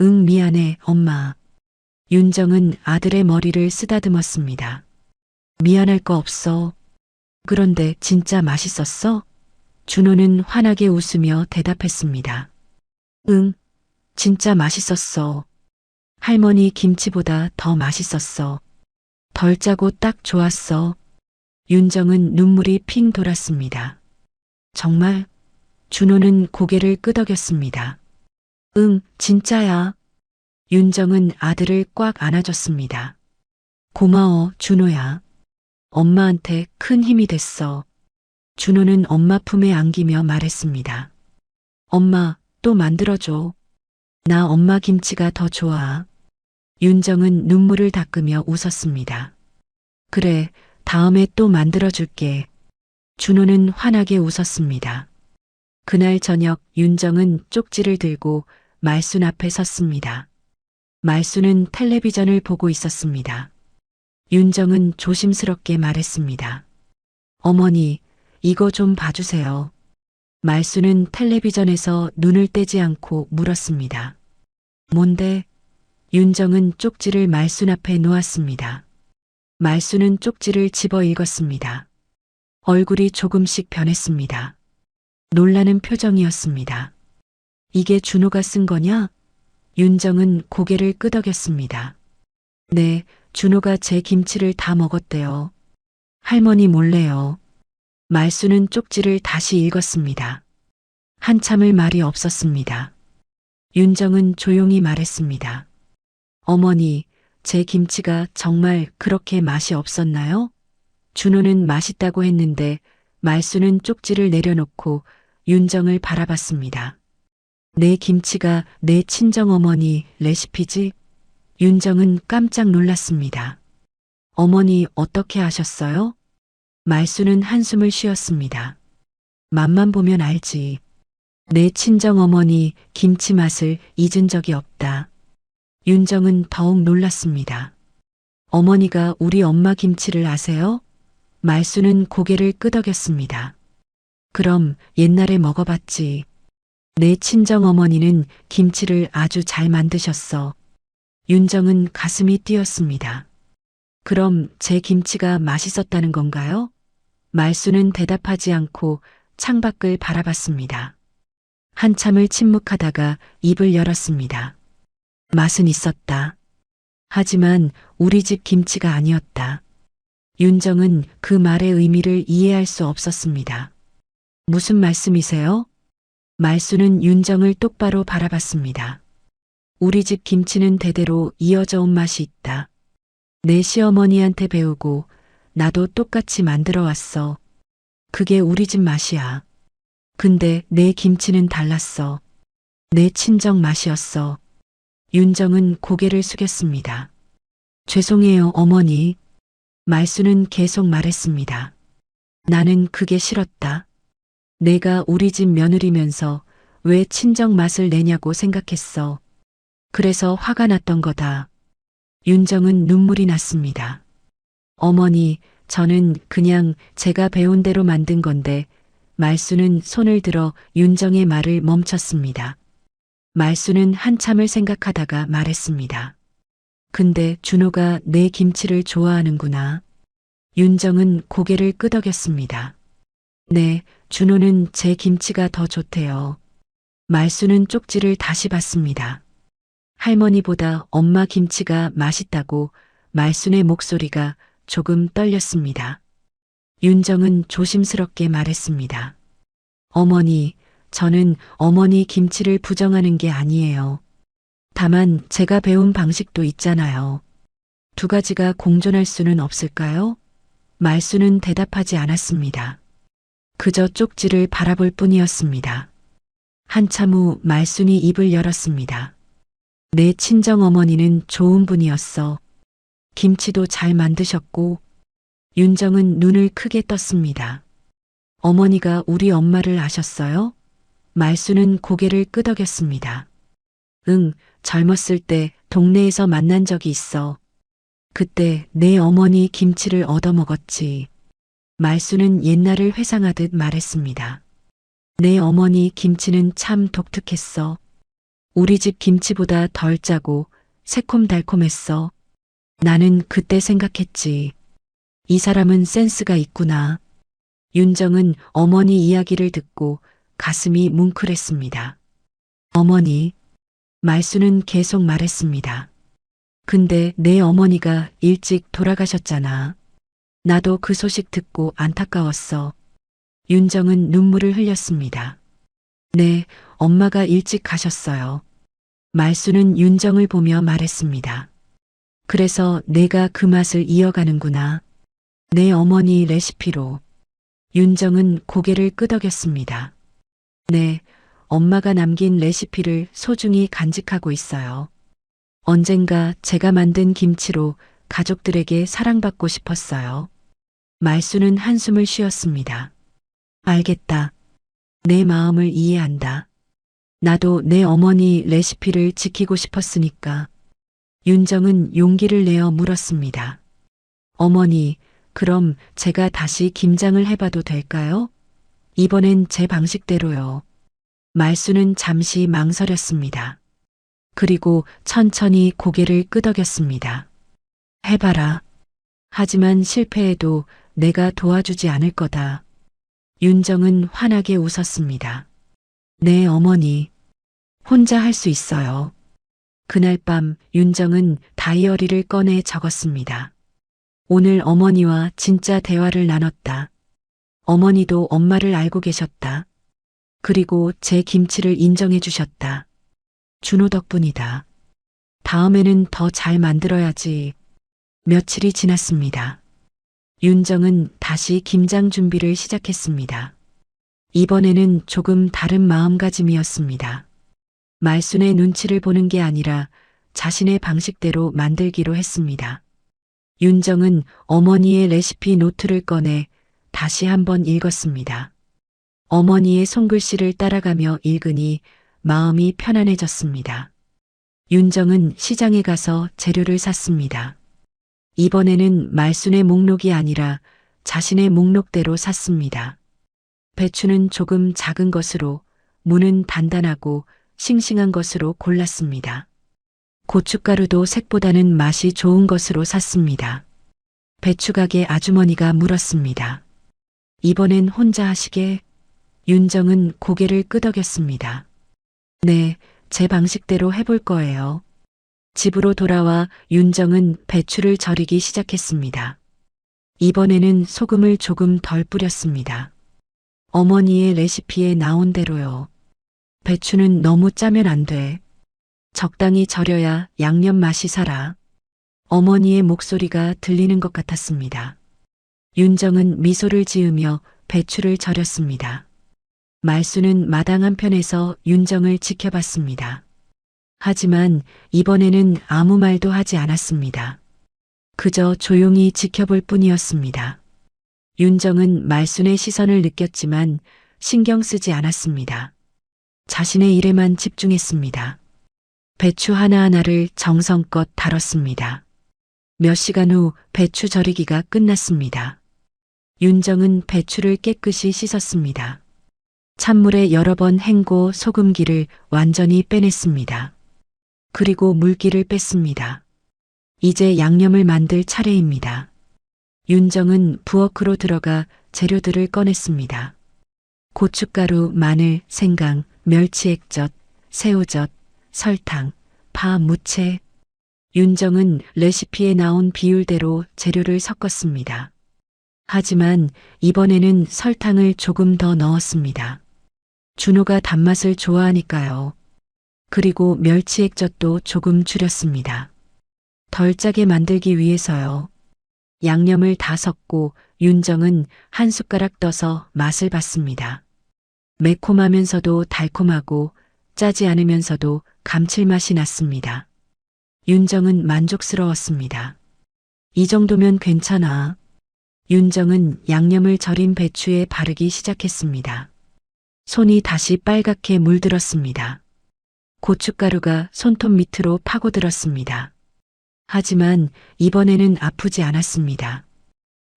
응, 미안해, 엄마. 윤정은 아들의 머리를 쓰다듬었습니다. 미안할 거 없어. 그런데 진짜 맛있었어? 준호는 환하게 웃으며 대답했습니다. 응, 진짜 맛있었어. 할머니 김치보다 더 맛있었어. 덜 짜고 딱 좋았어. 윤정은 눈물이 핑 돌았습니다. 정말? 준호는 고개를 끄덕였습니다. 응, 진짜야. 윤정은 아들을 꽉 안아줬습니다. 고마워, 준호야. 엄마한테 큰 힘이 됐어. 준호는 엄마 품에 안기며 말했습니다. 엄마, 또 만들어줘. 나 엄마 김치가 더 좋아. 윤정은 눈물을 닦으며 웃었습니다. 그래, 다음에 또 만들어줄게. 준호는 환하게 웃었습니다. 그날 저녁 윤정은 쪽지를 들고 말순 앞에 섰습니다. 말순은 텔레비전을 보고 있었습니다. 윤정은 조심스럽게 말했습니다. 어머니, 이거 좀 봐주세요. 말순은 텔레비전에서 눈을 떼지 않고 물었습니다. 뭔데? 윤정은 쪽지를 말순 앞에 놓았습니다. 말순은 쪽지를 집어 읽었습니다. 얼굴이 조금씩 변했습니다. 놀라는 표정이었습니다. 이게 준호가 쓴 거냐? 윤정은 고개를 끄덕였습니다. 네, 준호가 제 김치를 다 먹었대요. 할머니 몰래요. 말수는 쪽지를 다시 읽었습니다. 한참을 말이 없었습니다. 윤정은 조용히 말했습니다. 어머니, 제 김치가 정말 그렇게 맛이 없었나요? 준호는 맛있다고 했는데 말수는 쪽지를 내려놓고 윤정을 바라봤습니다. 내 김치가 내 친정어머니 레시피지? 윤정은 깜짝 놀랐습니다. 어머니 어떻게 아셨어요? 말수는 한숨을 쉬었습니다. 맛만 보면 알지. 내 친정어머니 김치 맛을 잊은 적이 없다. 윤정은 더욱 놀랐습니다. 어머니가 우리 엄마 김치를 아세요? 말수는 고개를 끄덕였습니다. 그럼 옛날에 먹어봤지. 내 친정어머니는 김치를 아주 잘 만드셨어. 윤정은 가슴이 뛰었습니다. 그럼 제 김치가 맛있었다는 건가요? 말수는 대답하지 않고 창밖을 바라봤습니다. 한참을 침묵하다가 입을 열었습니다. 맛은 있었다. 하지만 우리 집 김치가 아니었다. 윤정은 그 말의 의미를 이해할 수 없었습니다. 무슨 말씀이세요? 말수는 윤정을 똑바로 바라봤습니다. 우리 집 김치는 대대로 이어져 온 맛이 있다. 내 시어머니한테 배우고 나도 똑같이 만들어 왔어. 그게 우리 집 맛이야. 근데 내 김치는 달랐어. 내 친정 맛이었어. 윤정은 고개를 숙였습니다. 죄송해요, 어머니. 말수는 계속 말했습니다. 나는 그게 싫었다. 내가 우리 집 며느리면서 왜 친정 맛을 내냐고 생각했어. 그래서 화가 났던 거다. 윤정은 눈물이 났습니다. 어머니, 저는 그냥 제가 배운 대로 만든 건데, 말수는 손을 들어 윤정의 말을 멈췄습니다. 말수는 한참을 생각하다가 말했습니다. 근데 준호가 내 김치를 좋아하는구나. 윤정은 고개를 끄덕였습니다. 네, 준호는 제 김치가 더 좋대요. 말수는 쪽지를 다시 봤습니다. 할머니보다 엄마 김치가 맛있다고 말순의 목소리가 조금 떨렸습니다. 윤정은 조심스럽게 말했습니다. 어머니, 저는 어머니 김치를 부정하는 게 아니에요. 다만 제가 배운 방식도 있잖아요. 두 가지가 공존할 수는 없을까요? 말수는 대답하지 않았습니다. 그저 쪽지를 바라볼 뿐이었습니다. 한참 후 말순이 입을 열었습니다. 내 친정 어머니는 좋은 분이었어. 김치도 잘 만드셨고. 윤정은 눈을 크게 떴습니다. 어머니가 우리 엄마를 아셨어요? 말수는 고개를 끄덕였습니다. 응, 젊었을 때 동네에서 만난 적이 있어. 그때 내 어머니 김치를 얻어먹었지. 말수는 옛날을 회상하듯 말했습니다. 내 어머니 김치는 참 독특했어. 우리 집 김치보다 덜 짜고 새콤달콤했어. 나는 그때 생각했지. 이 사람은 센스가 있구나. 윤정은 어머니 이야기를 듣고 가슴이 뭉클했습니다. 어머니, 말수는 계속 말했습니다. 근데 내 어머니가 일찍 돌아가셨잖아. 나도 그 소식 듣고 안타까웠어. 윤정은 눈물을 흘렸습니다. 네, 엄마가 일찍 가셨어요. 말수는 윤정을 보며 말했습니다. 그래서 내가 그 맛을 이어가는구나. 내 어머니 레시피로. 윤정은 고개를 끄덕였습니다. 네, 엄마가 남긴 레시피를 소중히 간직하고 있어요. 언젠가 제가 만든 김치로 가족들에게 사랑받고 싶었어요. 말수는 한숨을 쉬었습니다. 알겠다. 내 마음을 이해한다. 나도 내 어머니 레시피를 지키고 싶었으니까. 윤정은 용기를 내어 물었습니다. 어머니, 그럼 제가 다시 김장을 해봐도 될까요? 이번엔 제 방식대로요. 말수는 잠시 망설였습니다. 그리고 천천히 고개를 끄덕였습니다. 해봐라. 하지만 실패해도 내가 도와주지 않을 거다. 윤정은 환하게 웃었습니다. 네, 어머니. 혼자 할 수 있어요. 그날 밤 윤정은 다이어리를 꺼내 적었습니다. 오늘 어머니와 진짜 대화를 나눴다. 어머니도 엄마를 알고 계셨다. 그리고 제 김치를 인정해 주셨다. 준호 덕분이다. 다음에는 더 잘 만들어야지. 며칠이 지났습니다. 윤정은 다시 김장 준비를 시작했습니다. 이번에는 조금 다른 마음가짐이었습니다. 말순의 눈치를 보는 게 아니라 자신의 방식대로 만들기로 했습니다. 윤정은 어머니의 레시피 노트를 꺼내 다시 한번 읽었습니다. 어머니의 손글씨를 따라가며 읽으니 마음이 편안해졌습니다. 윤정은 시장에 가서 재료를 샀습니다. 이번에는 말순의 목록이 아니라 자신의 목록대로 샀습니다. 배추는 조금 작은 것으로, 무는 단단하고 싱싱한 것으로 골랐습니다. 고춧가루도 색보다는 맛이 좋은 것으로 샀습니다. 배추가게 아주머니가 물었습니다. 이번엔 혼자 하시게? 윤정은 고개를 끄덕였습니다. 네, 제 방식대로 해볼 거예요. 집으로 돌아와 윤정은 배추를 절이기 시작했습니다. 이번에는 소금을 조금 덜 뿌렸습니다. 어머니의 레시피에 나온 대로요. 배추는 너무 짜면 안 돼. 적당히 절여야 양념 맛이 살아. 어머니의 목소리가 들리는 것 같았습니다. 윤정은 미소를 지으며 배추를 절였습니다. 말수는 마당 한편에서 윤정을 지켜봤습니다. 하지만 이번에는 아무 말도 하지 않았습니다. 그저 조용히 지켜볼 뿐이었습니다. 윤정은 말순의 시선을 느꼈지만 신경 쓰지 않았습니다. 자신의 일에만 집중했습니다. 배추 하나하나를 정성껏 다뤘습니다. 몇 시간 후 배추 절이기가 끝났습니다. 윤정은 배추를 깨끗이 씻었습니다. 찬물에 여러 번 헹궈 소금기를 완전히 빼냈습니다. 그리고 물기를 뺐습니다. 이제 양념을 만들 차례입니다. 윤정은 부엌으로 들어가 재료들을 꺼냈습니다. 고춧가루, 마늘, 생강, 멸치액젓, 새우젓, 설탕, 파, 무채. 윤정은 레시피에 나온 비율대로 재료를 섞었습니다. 하지만 이번에는 설탕을 조금 더 넣었습니다. 준호가 단맛을 좋아하니까요. 그리고 멸치액젓도 조금 줄였습니다. 덜 짜게 만들기 위해서요. 양념을 다 섞고 윤정은 한 숟가락 떠서 맛을 봤습니다. 매콤하면서도 달콤하고 짜지 않으면서도 감칠맛이 났습니다. 윤정은 만족스러웠습니다. 이 정도면 괜찮아. 윤정은 양념을 절인 배추에 바르기 시작했습니다. 손이 다시 빨갛게 물들었습니다. 고춧가루가 손톱 밑으로 파고들었습니다. 하지만 이번에는 아프지 않았습니다.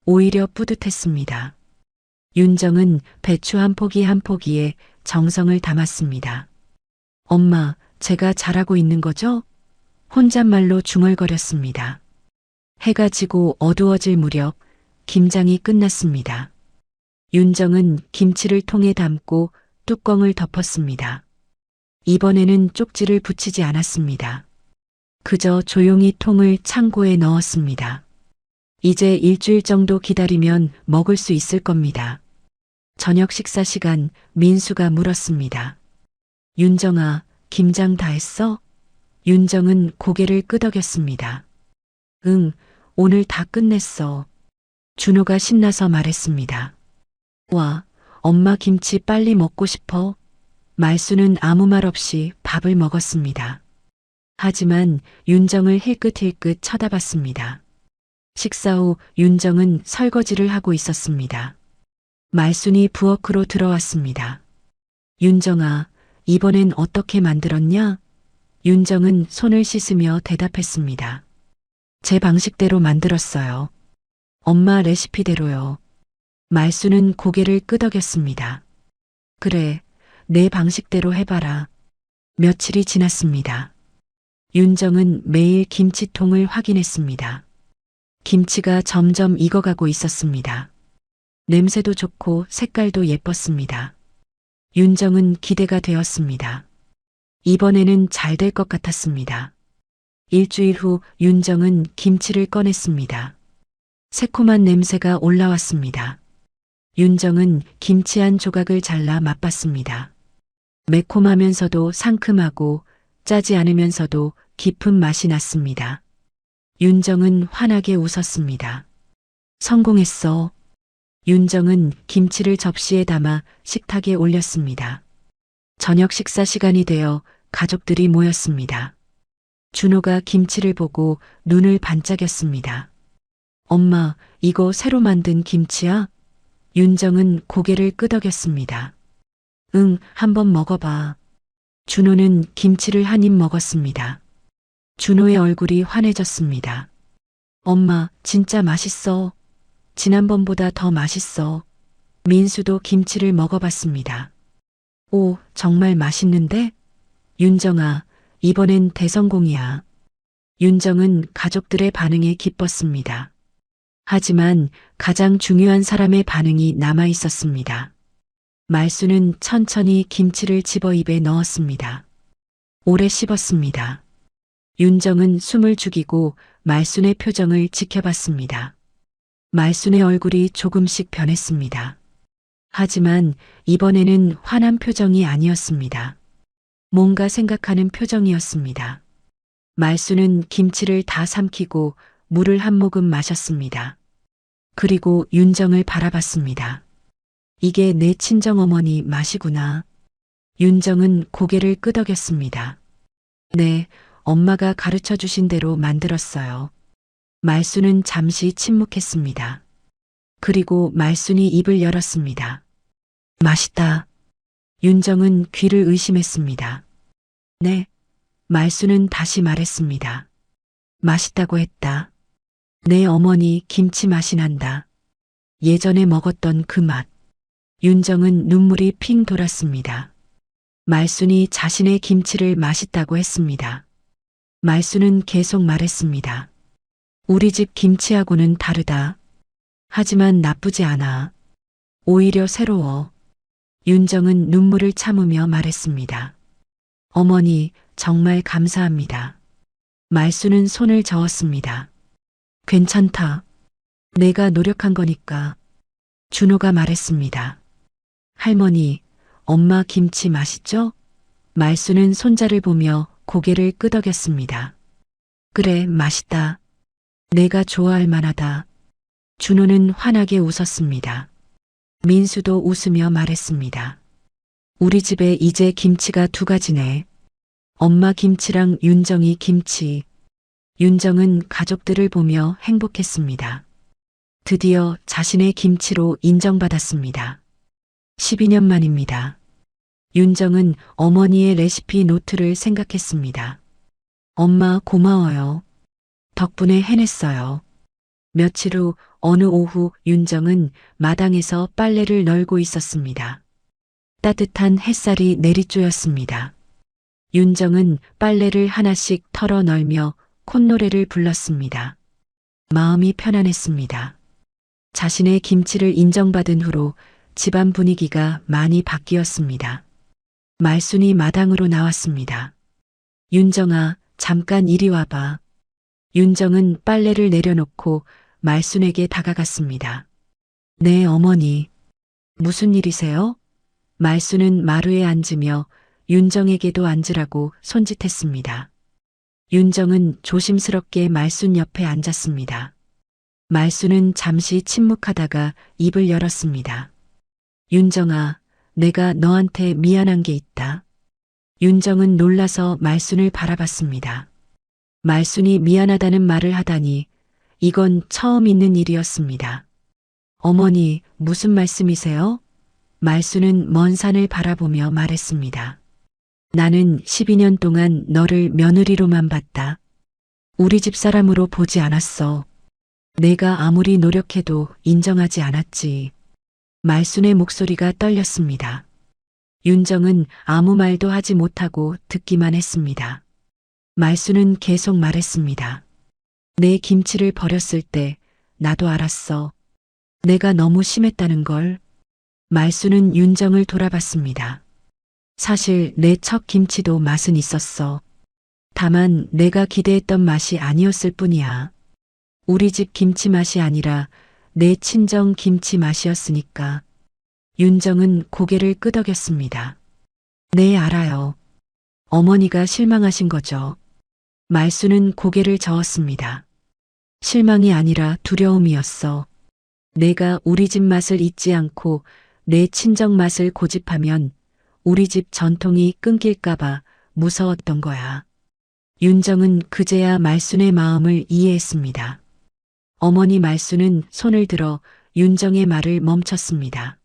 오히려 뿌듯했습니다. 윤정은 배추 한 포기 한 포기에 정성을 담았습니다. 엄마, 제가 잘하고 있는 거죠? 혼잣말로 중얼거렸습니다. 해가 지고 어두워질 무렵 김장이 끝났습니다. 윤정은 김치를 통에 담고 뚜껑을 덮었습니다. 이번에는 쪽지를 붙이지 않았습니다. 그저 조용히 통을 창고에 넣었습니다. 이제 일주일 정도 기다리면 먹을 수 있을 겁니다. 저녁 식사 시간 민수가 물었습니다. 윤정아, 김장 다 했어? 윤정은 고개를 끄덕였습니다. 응, 오늘 다 끝냈어. 준호가 신나서 말했습니다. 와, 엄마 김치 빨리 먹고 싶어. 말수는 아무 말 없이 밥을 먹었습니다. 하지만 윤정을 힐끗힐끗 쳐다봤습니다. 식사 후 윤정은 설거지를 하고 있었습니다. 말순이 부엌으로 들어왔습니다. 윤정아, 이번엔 어떻게 만들었냐? 윤정은 손을 씻으며 대답했습니다. 제 방식대로 만들었어요. 엄마 레시피대로요. 말순은 고개를 끄덕였습니다. 그래, 내 방식대로 해봐라. 며칠이 지났습니다. 윤정은 매일 김치통을 확인했습니다. 김치가 점점 익어가고 있었습니다. 냄새도 좋고 색깔도 예뻤습니다. 윤정은 기대가 되었습니다. 이번에는 잘 될 것 같았습니다. 일주일 후 윤정은 김치를 꺼냈습니다. 새콤한 냄새가 올라왔습니다. 윤정은 김치 한 조각을 잘라 맛봤습니다. 매콤하면서도 상큼하고 짜지 않으면서도 깊은 맛이 났습니다. 윤정은 환하게 웃었습니다. 성공했어. 윤정은 김치를 접시에 담아 식탁에 올렸습니다. 저녁 식사 시간이 되어 가족들이 모였습니다. 준호가 김치를 보고 눈을 반짝였습니다. 엄마, 이거 새로 만든 김치야? 윤정은 고개를 끄덕였습니다. 응, 한번 먹어봐. 준호는 김치를 한 입 먹었습니다. 준호의 얼굴이 환해졌습니다. 엄마, 진짜 맛있어. 지난번보다 더 맛있어. 민수도 김치를 먹어봤습니다. 오, 정말 맛있는데? 윤정아, 이번엔 대성공이야. 윤정은 가족들의 반응에 기뻤습니다. 하지만 가장 중요한 사람의 반응이 남아 있었습니다. 말수는 천천히 김치를 집어 입에 넣었습니다. 오래 씹었습니다. 윤정은 숨을 죽이고 말순의 표정을 지켜봤습니다. 말순의 얼굴이 조금씩 변했습니다. 하지만 이번에는 화난 표정이 아니었습니다. 뭔가 생각하는 표정이었습니다. 말순은 김치를 다 삼키고 물을 한 모금 마셨습니다. 그리고 윤정을 바라봤습니다. 이게 내 친정어머니 맛이구나. 윤정은 고개를 끄덕였습니다. 네, 엄마가 가르쳐 주신 대로 만들었어요. 말순은 잠시 침묵했습니다. 그리고 말순이 입을 열었습니다. 맛있다. 윤정은 귀를 의심했습니다. 네, 말순은 다시 말했습니다. 맛있다고 했다. 내 어머니 김치 맛이 난다. 예전에 먹었던 그 맛. 윤정은 눈물이 핑 돌았습니다. 말순이 자신의 김치를 맛있다고 했습니다. 말순은 계속 말했습니다. 우리 집 김치하고는 다르다. 하지만 나쁘지 않아. 오히려 새로워. 윤정은 눈물을 참으며 말했습니다. 어머니, 정말 감사합니다. 말수는 손을 저었습니다. 괜찮다. 내가 노력한 거니까. 준호가 말했습니다. 할머니, 엄마 김치 맛있죠? 말수는 손자를 보며 고개를 끄덕였습니다. 그래, 맛있다. 내가 좋아할 만하다. 준호는 환하게 웃었습니다. 민수도 웃으며 말했습니다. 우리 집에 이제 김치가 두 가지네. 엄마 김치랑 윤정이 김치. 윤정은 가족들을 보며 행복했습니다. 드디어 자신의 김치로 인정받았습니다. 12년 만입니다. 윤정은 어머니의 레시피 노트를 생각했습니다. 엄마 고마워요. 덕분에 해냈어요. 며칠 후 어느 오후 윤정은 마당에서 빨래를 널고 있었습니다. 따뜻한 햇살이 내리쬐었습니다. 윤정은 빨래를 하나씩 털어 널며 콧노래를 불렀습니다. 마음이 편안했습니다. 자신의 김치를 인정받은 후로 집안 분위기가 많이 바뀌었습니다. 말순이 마당으로 나왔습니다. 윤정아, 잠깐 이리 와봐. 윤정은 빨래를 내려놓고 말순에게 다가갔습니다. 네, 어머니. 무슨 일이세요? 말순은 마루에 앉으며 윤정에게도 앉으라고 손짓했습니다. 윤정은 조심스럽게 말순 옆에 앉았습니다. 말순은 잠시 침묵하다가 입을 열었습니다. 윤정아, 내가 너한테 미안한 게 있다. 윤정은 놀라서 말순을 바라봤습니다. 말순이 미안하다는 말을 하다니 이건 처음 있는 일이었습니다. 어머니, 무슨 말씀이세요? 말순은 먼 산을 바라보며 말했습니다. 나는 12년 동안 너를 며느리로만 봤다. 우리 집 사람으로 보지 않았어. 내가 아무리 노력해도 인정하지 않았지. 말순의 목소리가 떨렸습니다. 윤정은 아무 말도 하지 못하고 듣기만 했습니다. 말순은 계속 말했습니다. 내 김치를 버렸을 때 나도 알았어. 내가 너무 심했다는 걸. 말순은 윤정을 돌아봤습니다. 사실 내 첫 김치도 맛은 있었어. 다만 내가 기대했던 맛이 아니었을 뿐이야. 우리 집 김치 맛이 아니라 내 친정 김치 맛이었으니까. 윤정은 고개를 끄덕였습니다. 네, 알아요. 어머니가 실망하신 거죠. 말순은 고개를 저었습니다. 실망이 아니라 두려움이었어. 내가 우리 집 맛을 잊지 않고 내 친정 맛을 고집하면 우리 집 전통이 끊길까봐 무서웠던 거야. 윤정은 그제야 말순의 마음을 이해했습니다. 어머니 말순은 손을 들어 윤정의 말을 멈췄습니다.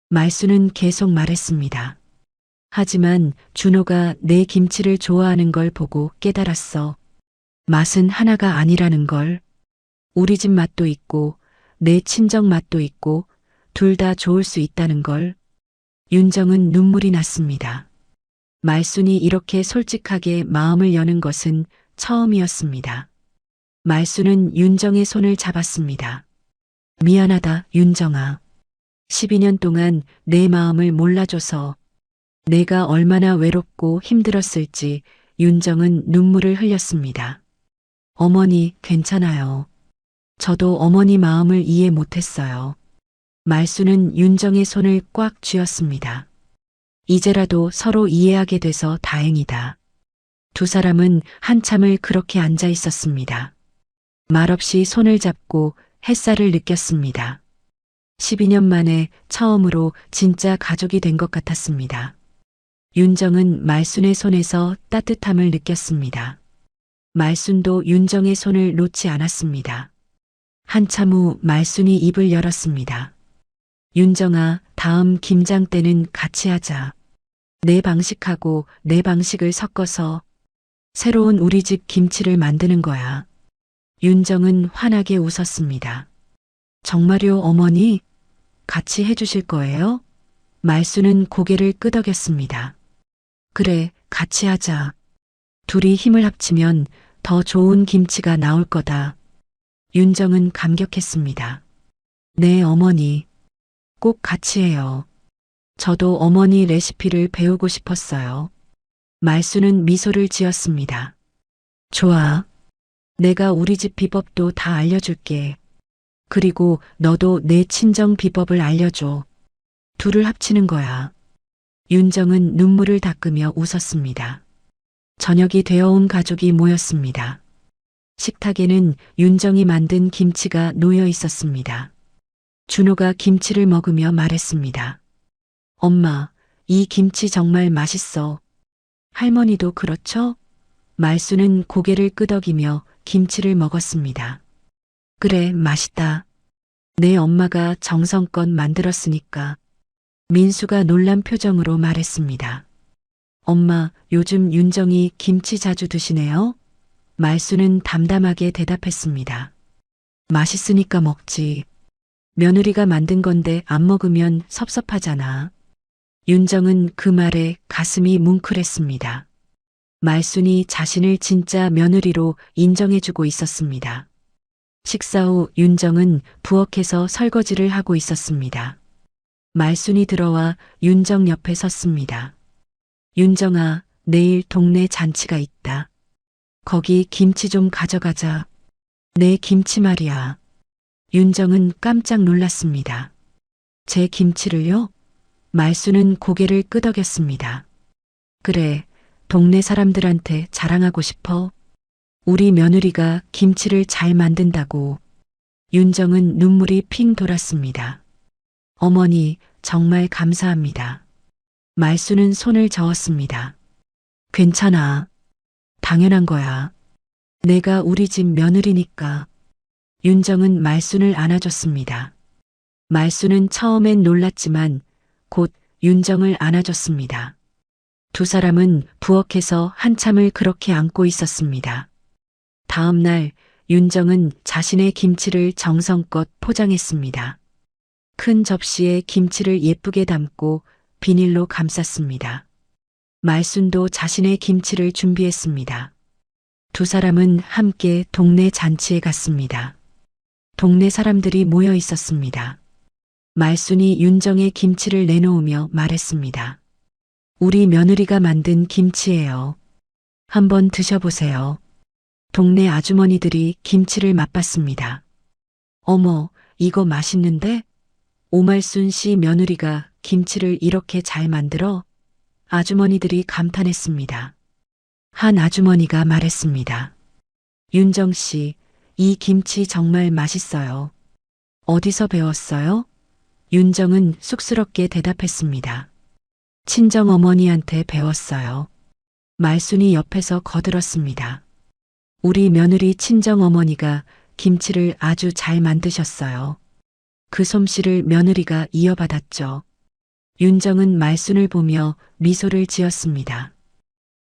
말순은 계속 말했습니다. 하지만 준호가 내 김치를 좋아하는 걸 보고 깨달았어. 맛은 하나가 아니라는 걸. 우리 집 맛도 있고 내 친정 맛도 있고 둘 다 좋을 수 있다는 걸. 윤정은 눈물이 났습니다. 말순이 이렇게 솔직하게 마음을 여는 것은 처음이었습니다. 말순은 윤정의 손을 잡았습니다. 미안하다, 윤정아. 12년 동안 내 마음을 몰라줘서 내가 얼마나 외롭고 힘들었을지 윤정은 눈물을 흘렸습니다. 어머니, 괜찮아요. 저도 어머니 마음을 이해 못했어요. 말순은 윤정의 손을 꽉 쥐었습니다. 이제라도 서로 이해하게 돼서 다행이다. 두 사람은 한참을 그렇게 앉아 있었습니다. 말없이 손을 잡고 햇살을 느꼈습니다. 12년 만에 처음으로 진짜 가족이 된 것 같았습니다. 윤정은 말순의 손에서 따뜻함을 느꼈습니다. 말순도 윤정의 손을 놓지 않았습니다. 한참 후 말순이 입을 열었습니다. 윤정아, 다음 김장 때는 같이 하자. 내 방식하고 내 방식을 섞어서 새로운 우리 집 김치를 만드는 거야. 윤정은 환하게 웃었습니다. 정말요, 어머니? 같이 해주실 거예요? 말순은 고개를 끄덕였습니다. 그래, 같이 하자. 둘이 힘을 합치면 더 좋은 김치가 나올 거다. 윤정은 감격했습니다. 네, 어머니. 꼭 같이 해요. 저도 어머니 레시피를 배우고 싶었어요. 말수는 미소를 지었습니다. 좋아. 내가 우리 집 비법도 다 알려줄게. 그리고 너도 내 친정 비법을 알려줘. 둘을 합치는 거야. 윤정은 눈물을 닦으며 웃었습니다. 저녁이 되어온 가족이 모였습니다. 식탁에는 윤정이 만든 김치가 놓여 있었습니다. 준호가 김치를 먹으며 말했습니다. 엄마, 이 김치 정말 맛있어. 할머니도 그렇죠? 말수는 고개를 끄덕이며 김치를 먹었습니다. 그래, 맛있다. 내 엄마가 정성껏 만들었으니까. 민수가 놀란 표정으로 말했습니다. 엄마, 요즘 윤정이 김치 자주 드시네요? 말수는 담담하게 대답했습니다. 맛있으니까 먹지. 며느리가 만든 건데 안 먹으면 섭섭하잖아. 윤정은 그 말에 가슴이 뭉클했습니다. 말순이 자신을 진짜 며느리로 인정해주고 있었습니다. 식사 후 윤정은 부엌에서 설거지를 하고 있었습니다. 말순이 들어와 윤정 옆에 섰습니다. 윤정아, 내일 동네 잔치가 있다. 거기 김치 좀 가져가자. 내 김치 말이야. 윤정은 깜짝 놀랐습니다. 제 김치를요? 말수는 고개를 끄덕였습니다. 그래, 동네 사람들한테 자랑하고 싶어. 우리 며느리가 김치를 잘 만든다고. 윤정은 눈물이 핑 돌았습니다. 어머니, 정말 감사합니다. 말수는 손을 저었습니다. 괜찮아. 당연한 거야. 내가 우리 집 며느리니까. 윤정은 말순을 안아줬습니다. 말순은 처음엔 놀랐지만 곧 윤정을 안아줬습니다. 두 사람은 부엌에서 한참을 그렇게 안고 있었습니다. 다음 날 윤정은 자신의 김치를 정성껏 포장했습니다. 큰 접시에 김치를 예쁘게 담고 비닐로 감쌌습니다. 말순도 자신의 김치를 준비했습니다. 두 사람은 함께 동네 잔치에 갔습니다. 동네 사람들이 모여 있었습니다. 말순이 윤정의 김치를 내놓으며 말했습니다. 우리 며느리가 만든 김치예요. 한번 드셔보세요. 동네 아주머니들이 김치를 맛봤습니다. 어머, 이거 맛있는데? 오말순 씨 며느리가 김치를 이렇게 잘 만들어? 아주머니들이 감탄했습니다. 한 아주머니가 말했습니다. 윤정 씨, 이 김치 정말 맛있어요. 어디서 배웠어요? 윤정은 쑥스럽게 대답했습니다. 친정 어머니한테 배웠어요. 말순이 옆에서 거들었습니다. 우리 며느리 친정 어머니가 김치를 아주 잘 만드셨어요. 그 솜씨를 며느리가 이어받았죠. 윤정은 말순을 보며 미소를 지었습니다.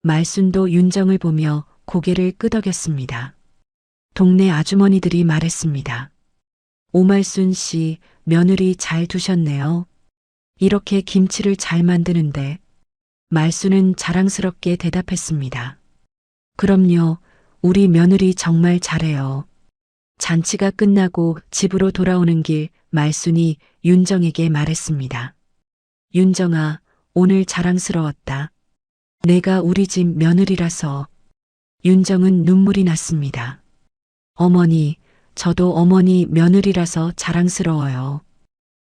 말순도 윤정을 보며 고개를 끄덕였습니다. 동네 아주머니들이 말했습니다. 오말순 씨, 며느리 잘 두셨네요. 이렇게 김치를 잘 만드는데. 말순은 자랑스럽게 대답했습니다. 그럼요, 우리 며느리 정말 잘해요. 잔치가 끝나고 집으로 돌아오는 길 말순이 윤정에게 말했습니다. 윤정아, 오늘 자랑스러웠다. 내가 우리 집 며느리라서. 윤정은 눈물이 났습니다. 어머니, 저도 어머니 며느리라서 자랑스러워요.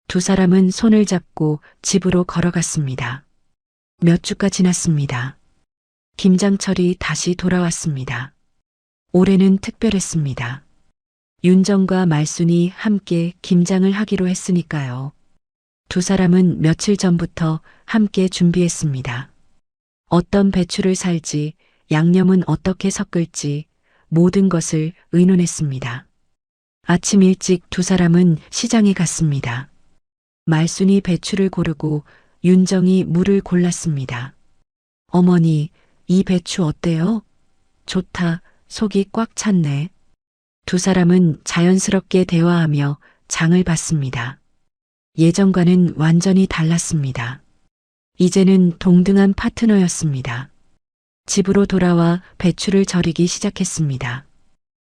두 사람은 손을 잡고 집으로 걸어갔습니다. 몇 주가 지났습니다. 김장철이 다시 돌아왔습니다. 올해는 특별했습니다. 윤정과 말순이 함께 김장을 하기로 했으니까요. 두 사람은 며칠 전부터 함께 준비했습니다. 어떤 배추를 살지, 양념은 어떻게 섞을지 모든 것을 의논했습니다. 아침 일찍 두 사람은 시장에 갔습니다. 말순이 배추를 고르고 윤정이 물을 골랐습니다. 어머니, 이 배추 어때요? 좋다, 속이 꽉 찼네. 두 사람은 자연스럽게 대화하며 장을 봤습니다. 예전과는 완전히 달랐습니다. 이제는 동등한 파트너였습니다. 집으로 돌아와 배추를 절이기 시작했습니다.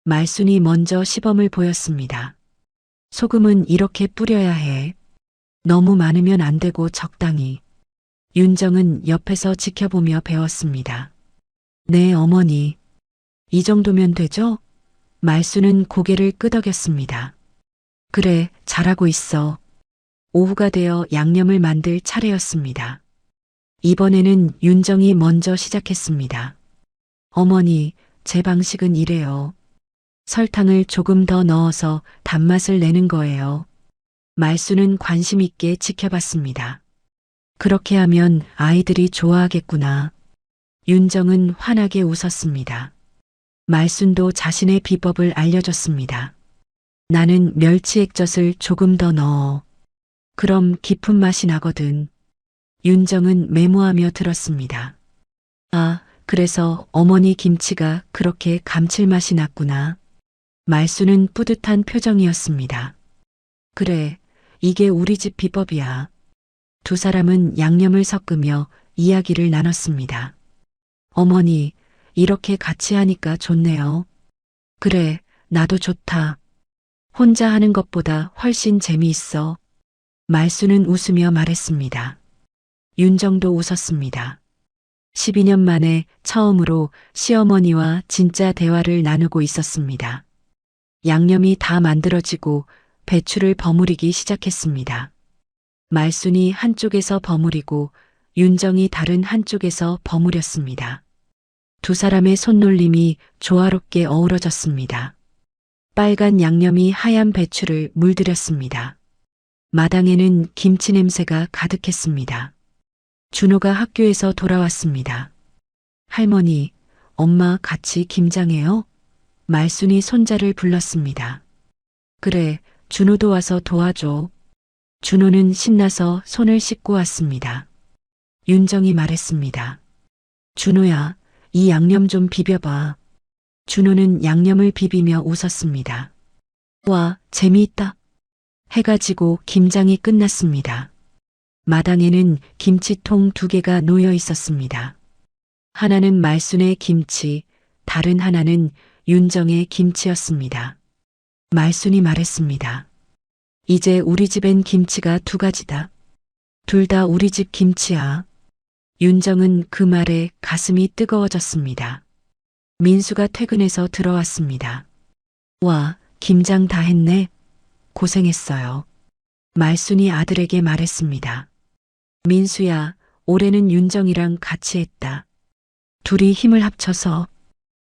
말순이 먼저 시범을 보였습니다. 소금은 이렇게 뿌려야 해. 너무 많으면 안 되고 적당히. 윤정은 옆에서 지켜보며 배웠습니다. 네, 어머니. 이 정도면 되죠? 말순은 고개를 끄덕였습니다. 그래, 잘하고 있어. 오후가 되어 양념을 만들 차례였습니다. 이번에는 윤정이 먼저 시작했습니다. 어머니, 제 방식은 이래요. 설탕을 조금 더 넣어서 단맛을 내는 거예요. 말순은 관심 있게 지켜봤습니다. 그렇게 하면 아이들이 좋아하겠구나. 윤정은 환하게 웃었습니다. 말순도 자신의 비법을 알려줬습니다. 나는 멸치 액젓을 조금 더 넣어. 그럼 깊은 맛이 나거든. 윤정은 메모하며 들었습니다. 아, 그래서 어머니 김치가 그렇게 감칠맛이 났구나. 말순은 뿌듯한 표정이었습니다. 그래, 이게 우리 집 비법이야. 두 사람은 양념을 섞으며 이야기를 나눴습니다. 어머니, 이렇게 같이 하니까 좋네요. 그래, 나도 좋다. 혼자 하는 것보다 훨씬 재미있어. 말순은 웃으며 말했습니다. 윤정도 웃었습니다. 12년 만에 처음으로 시어머니와 진짜 대화를 나누고 있었습니다. 양념이 다 만들어지고 배추를 버무리기 시작했습니다. 말순이 한쪽에서 버무리고 윤정이 다른 한쪽에서 버무렸습니다. 두 사람의 손놀림이 조화롭게 어우러졌습니다. 빨간 양념이 하얀 배추를 물들였습니다. 마당에는 김치 냄새가 가득했습니다. 준호가 학교에서 돌아왔습니다. 할머니, 엄마 같이 김장해요? 말순이 손자를 불렀습니다. 그래, 준호도 와서 도와줘. 준호는 신나서 손을 씻고 왔습니다. 윤정이 말했습니다. 준호야, 이 양념 좀 비벼봐. 준호는 양념을 비비며 웃었습니다. 와, 재미있다. 해가 지고 김장이 끝났습니다. 마당에는 김치통 2개가 놓여 있었습니다. 하나는 말순의 김치, 다른 하나는 윤정의 김치였습니다. 말순이 말했습니다. 이제 우리 집엔 김치가 2가지다. 둘 다 우리 집 김치야. 윤정은 그 말에 가슴이 뜨거워졌습니다. 민수가 퇴근해서 들어왔습니다. 와, 김장 다 했네. 고생했어요. 말순이 아들에게 말했습니다. 민수야, 올해는 윤정이랑 같이 했다. 둘이 힘을 합쳐서.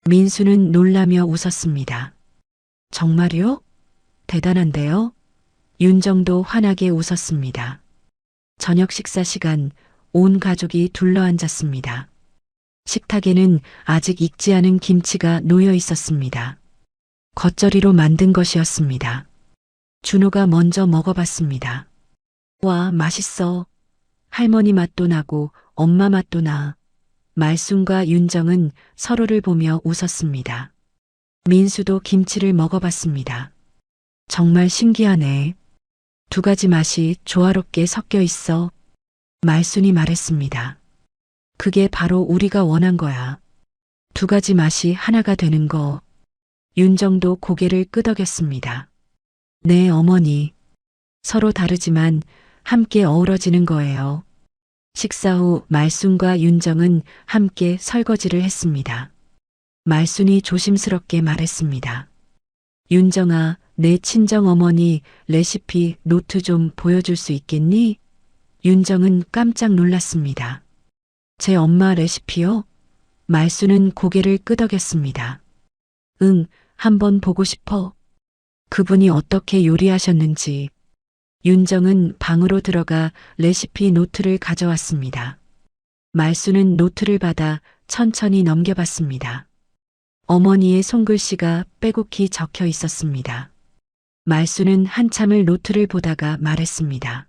민수는 놀라며 웃었습니다. 정말요? 대단한데요? 윤정도 환하게 웃었습니다. 저녁 식사 시간, 온 가족이 둘러앉았습니다. 식탁에는 아직 익지 않은 김치가 놓여 있었습니다. 겉절이로 만든 것이었습니다. 준호가 먼저 먹어봤습니다. 와, 맛있어. 할머니 맛도 나고 엄마 맛도 나. 말순과 윤정은 서로를 보며 웃었습니다. 민수도 김치를 먹어봤습니다. 정말 신기하네. 2가지 맛이 조화롭게 섞여 있어. 말순이 말했습니다. 그게 바로 우리가 원한 거야. 2가지 맛이 하나가 되는 거. 윤정도 고개를 끄덕였습니다. 네, 어머니. 서로 다르지만 함께 어우러지는 거예요. 식사 후 말순과 윤정은 함께 설거지를 했습니다. 말순이 조심스럽게 말했습니다. 윤정아, 내 친정 어머니 레시피 노트 좀 보여줄 수 있겠니? 윤정은 깜짝 놀랐습니다. 제 엄마 레시피요? 말순은 고개를 끄덕였습니다. 응, 한번 보고 싶어. 그분이 어떻게 요리하셨는지. 윤정은 방으로 들어가 레시피 노트를 가져왔습니다. 말순은 노트를 받아 천천히 넘겨봤습니다. 어머니의 손글씨가 빼곡히 적혀 있었습니다. 말순은 한참을 노트를 보다가 말했습니다.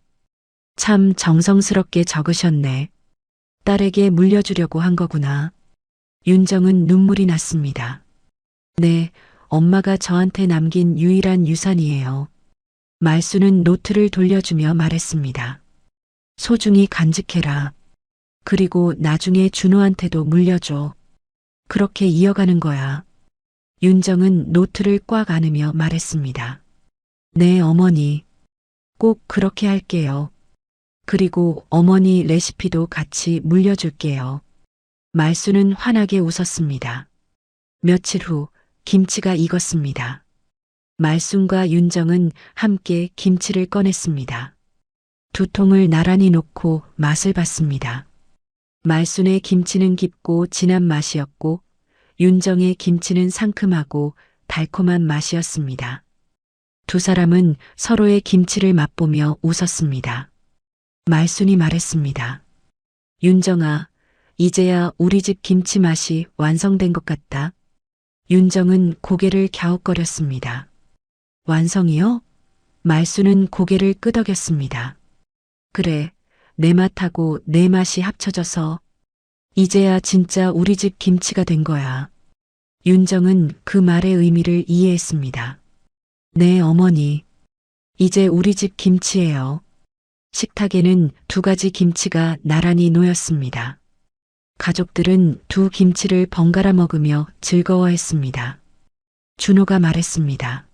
참 정성스럽게 적으셨네. 딸에게 물려주려고 한 거구나. 윤정은 눈물이 났습니다. 네, 엄마가 저한테 남긴 유일한 유산이에요. 말순은 노트를 돌려주며 말했습니다. 소중히 간직해라. 그리고 나중에 준호한테도 물려줘. 그렇게 이어가는 거야. 윤정은 노트를 꽉 안으며 말했습니다. 네, 어머니. 꼭 그렇게 할게요. 그리고 어머니 레시피도 같이 물려줄게요. 말수는 환하게 웃었습니다. 며칠 후 김치가 익었습니다. 말순과 윤정은 함께 김치를 꺼냈습니다. 두 통을 나란히 놓고 맛을 봤습니다. 말순의 김치는 깊고 진한 맛이었고 윤정의 김치는 상큼하고 달콤한 맛이었습니다. 두 사람은 서로의 김치를 맛보며 웃었습니다. 말순이 말했습니다. 윤정아, 이제야 우리 집 김치 맛이 완성된 것 같다. 윤정은 고개를 갸웃거렸습니다. 완성이요? 말순은 고개를 끄덕였습니다. 그래, 내 맛하고 내 맛이 합쳐져서 이제야 진짜 우리 집 김치가 된 거야. 윤정은 그 말의 의미를 이해했습니다. 네, 어머니. 이제 우리 집 김치예요. 식탁에는 두 가지 김치가 나란히 놓였습니다. 가족들은 두 김치를 번갈아 먹으며 즐거워했습니다. 준호가 말했습니다.